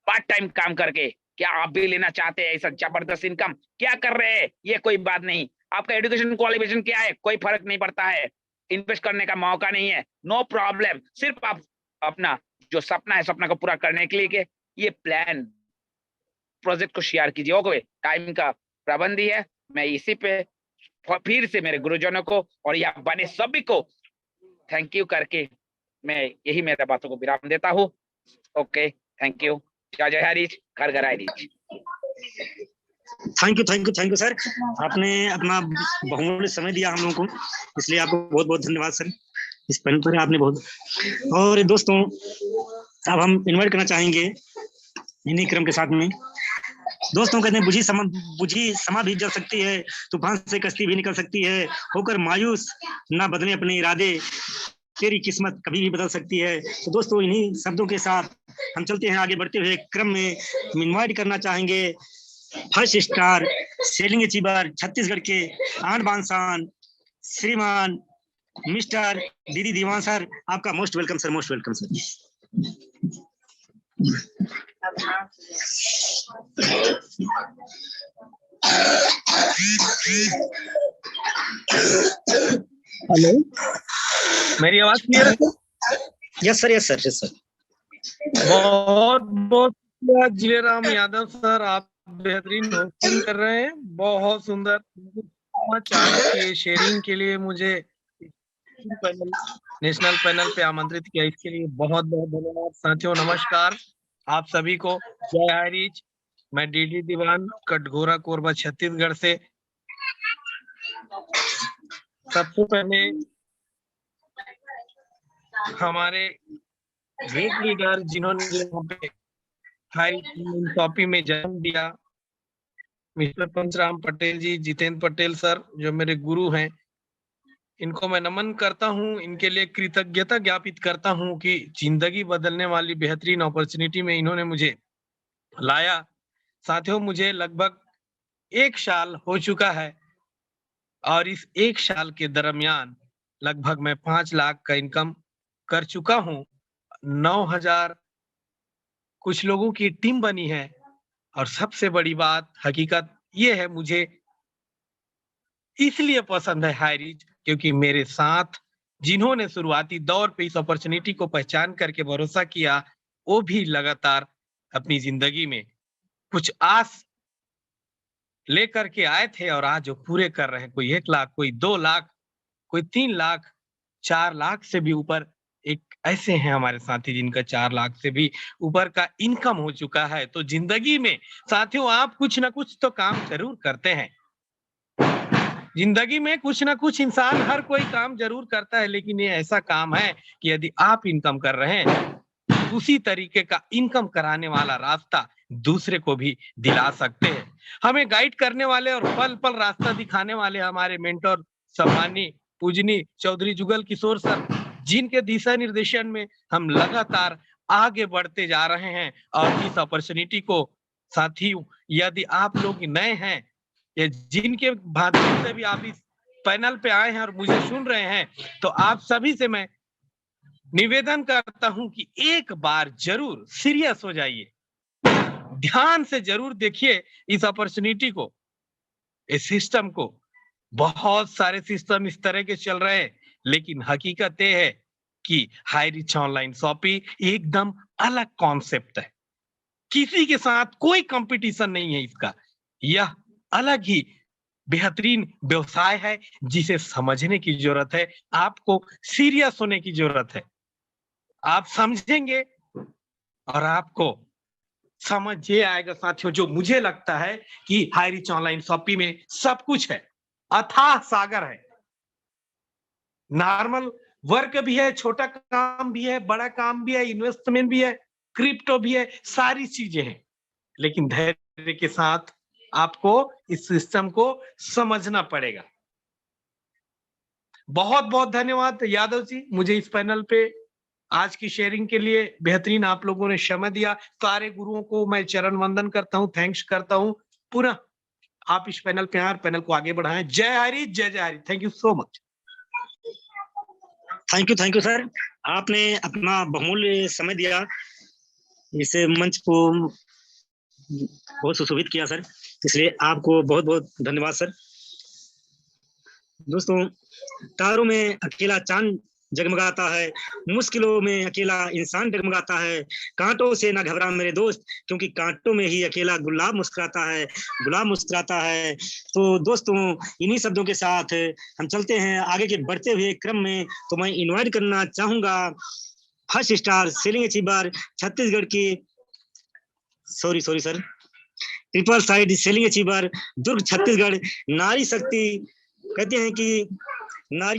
पार्ट टाइम काम करके। क्या आप भी लेना चाहते हैं ऐसा जबरदस्त इनकम? क्या कर रहे हैं ये कोई बात नहीं, आपका एजुकेशन क्वालिफिकेशन क्या है कोई फर्क नहीं पड़ता है, इन्वेस्ट करने का मौका नहीं है, नो प्रॉब्लम। सिर्फ आप अपना जो सपना है सपना को पूरा करने के लिए ये प्लान प्रोजेक्ट को शेयर कीजिए। ओके, टाइम का पाबंदी है, मैं इसी पे फिर से मेरे गुरुजनों को और यहाँ बने सभी को थैंक यू करके मैं यही मेरे बातों को विराम देता हूँ। Okay, thank you. जय जय हरीश, घर घर हरीश। Thank you sir. आपने अपना बहुमूल्य समय दिया हम लोगों को, इसलिए आपको बहुत बहुत धन्यवाद सर। इस पैनल पर आपने बहुत। और दोस्तों, अब हम इन्वाइट करना चाहेंगे इन्हीं क्रम के साथ में। दोस्तों कहते हैं बुझी समा भी जल सकती है, तूफान से कश्ती भी निकल सकती है, होकर मायूस ना बदले अपने इरादे, तेरी किस्मत कभी भी बदल सकती है। तो दोस्तों, इन्हीं शब्दों के साथ हम चलते हैं आगे बढ़ते हुए क्रम में। इन्वाइट करना चाहेंगे first star selling achiever Chhattisgarh के आन बान शान श्रीमान मिस्टर दीदी दीवान सर। आपका most welcome sir, most welcome sir. Hello, मेरी आवाज क्लियर है? Yes sir, yes sir, yes sir. बहुत बहुत शुक्रिया जिलेराम यादव सर, आप बेहतरीन होस्टिंग कर रहे हैं, बहुत सुंदर। आज के शेयरिंग के लिए मुझे नेशनल पैनल पे आमंत्रित किया, इसके लिए बहुत बहुत धन्यवाद। साथियों नमस्कार, आप सभी को जय हरीश। मैं डीडी दीवान कटघोरा कोरबा छत्तीसगढ़ से। सबसे पहले हमारे ग्रेट लीडर जिन्होंने में जन्म दिया, मिस्टर पंचराम पटेल जी, जितेंद्र पटेल सर जो मेरे गुरु हैं, इनको मैं नमन करता हूं। इनके लिए कृतज्ञता ज्ञापित करता हूं कि जिंदगी बदलने वाली बेहतरीन अपॉर्चुनिटी में इन्होंने मुझे लाया। साथियों, मुझे लगभग 1 साल हो चुका है और इस 1 साल के दरमियान लगभग मैं 5 लाख का इनकम कर चुका हूं। 9,000 कुछ लोगों की टीम बनी है और सबसे बड़ी बात हकीकत ये है, मुझे इसलिए पसंद है हायरिज क्योंकि मेरे साथ जिन्होंने शुरुआती दौर पे इस अपॉर्चुनिटी को पहचान करके भरोसा किया, वो भी लगातार अपनी जिंदगी में कुछ आस लेकर के आए थे और आज वो पूरे कर रहे हैं। कोई 1 लाख, कोई 2 लाख, कोई 3 लाख, 4 लाख से भी ऊपर एक ऐसे हैं हमारे साथी जिनका 4 लाख से भी ऊपर का इनकम हो चुका है। तो जिंदगी में साथियों आप कुछ ना कुछ तो काम जरूर करते हैं। जिंदगी में कुछ ना कुछ इंसान हर कोई काम जरूर करता है, लेकिन ये ऐसा काम है कि यदि आप इनकम कर रहे हैं, उसी तरीके का इनकम कराने वाला रास्ता दूसरे को भी दिला सकते हैं। हमें गाइड करने वाले और पल पल रास्ता दिखाने वाले हमारे मेंटर सम्मानी पूजनी चौधरी जुगल किशोर सर, जिनके दिशा निर्देशन में हम लगातार आगे बढ़ते जा रहे हैं। और इस अपॉर्चुनिटी को साथियों, यदि आप लोग नए हैं या जिनके माध्यम से भी आप इस पैनल पे आए हैं और मुझे सुन रहे हैं, तो आप सभी से मैं निवेदन करता हूं कि एक बार जरूर सीरियस हो जाइए, ध्यान से जरूर देखिए इस अपॉर्चुनिटी को, इस सिस्टम को। बहुत सारे सिस्टम इस तरह के चल रहे हैं, लेकिन हकीकत ये है कि हायरिच ऑनलाइन शॉपिंग एकदम अलग कॉन्सेप्ट है। किसी के साथ कोई कंपटीशन नहीं है इसका। यह अलग ही बेहतरीन व्यवसाय है जिसे समझने की जरूरत है, आपको सीरियस होने की जरूरत है। आप समझेंगे और आपको समझ ये आएगा साथियों, जो मुझे लगता है कि हाई रिच ऑनलाइन शॉपिंग में सब कुछ है, अथाह सागर है। नॉर्मल वर्क भी है, छोटा काम भी है, बड़ा काम भी है, इन्वेस्टमेंट भी है, क्रिप्टो भी है, सारी चीजें हैं। लेकिन धैर्य के साथ आपको इस सिस्टम को समझना पड़ेगा। बहुत बहुत धन्यवाद यादव जी, मुझे इस पैनल पे आज की शेयरिंग के लिए बेहतरीन आप लोगों ने समय दिया। सारे गुरुओं को मैं चरण वंदन करता हूं, थैंक्स करता हूं। पुनः आप इस पैनल पे आए, पैनल को आगे बढ़ाएं। जय हरि, जय जय Hari. Thank you so much. Thank you sir, आपने अपना बहुमूल्य समय दिया, इस मंच को बहुत सुशोभित किया सर, इसलिए आपको बहुत बहुत धन्यवाद सर। दोस्तों, तारों में अकेला चांद जगमगाता है, मुश्किलों में अकेला इंसान डगमगाता है। कांटों से ना घबरा मेरे दोस्त, क्योंकि कांटों में ही अकेला गुलाब मुस्कुराता है, गुलाब मुस्कुराता है। तो दोस्तों, इन्हीं शब्दों के साथ हम चलते हैं आगे के बढ़ते हुए क्रम में। तो मैं इनवाइट करना चाहूंगा first star selling achiever Chhattisgarh की, sorry sir, triple side selling achiever Durg Chhattisgarh, नारी शक्ति। कहते हैं कि नारियां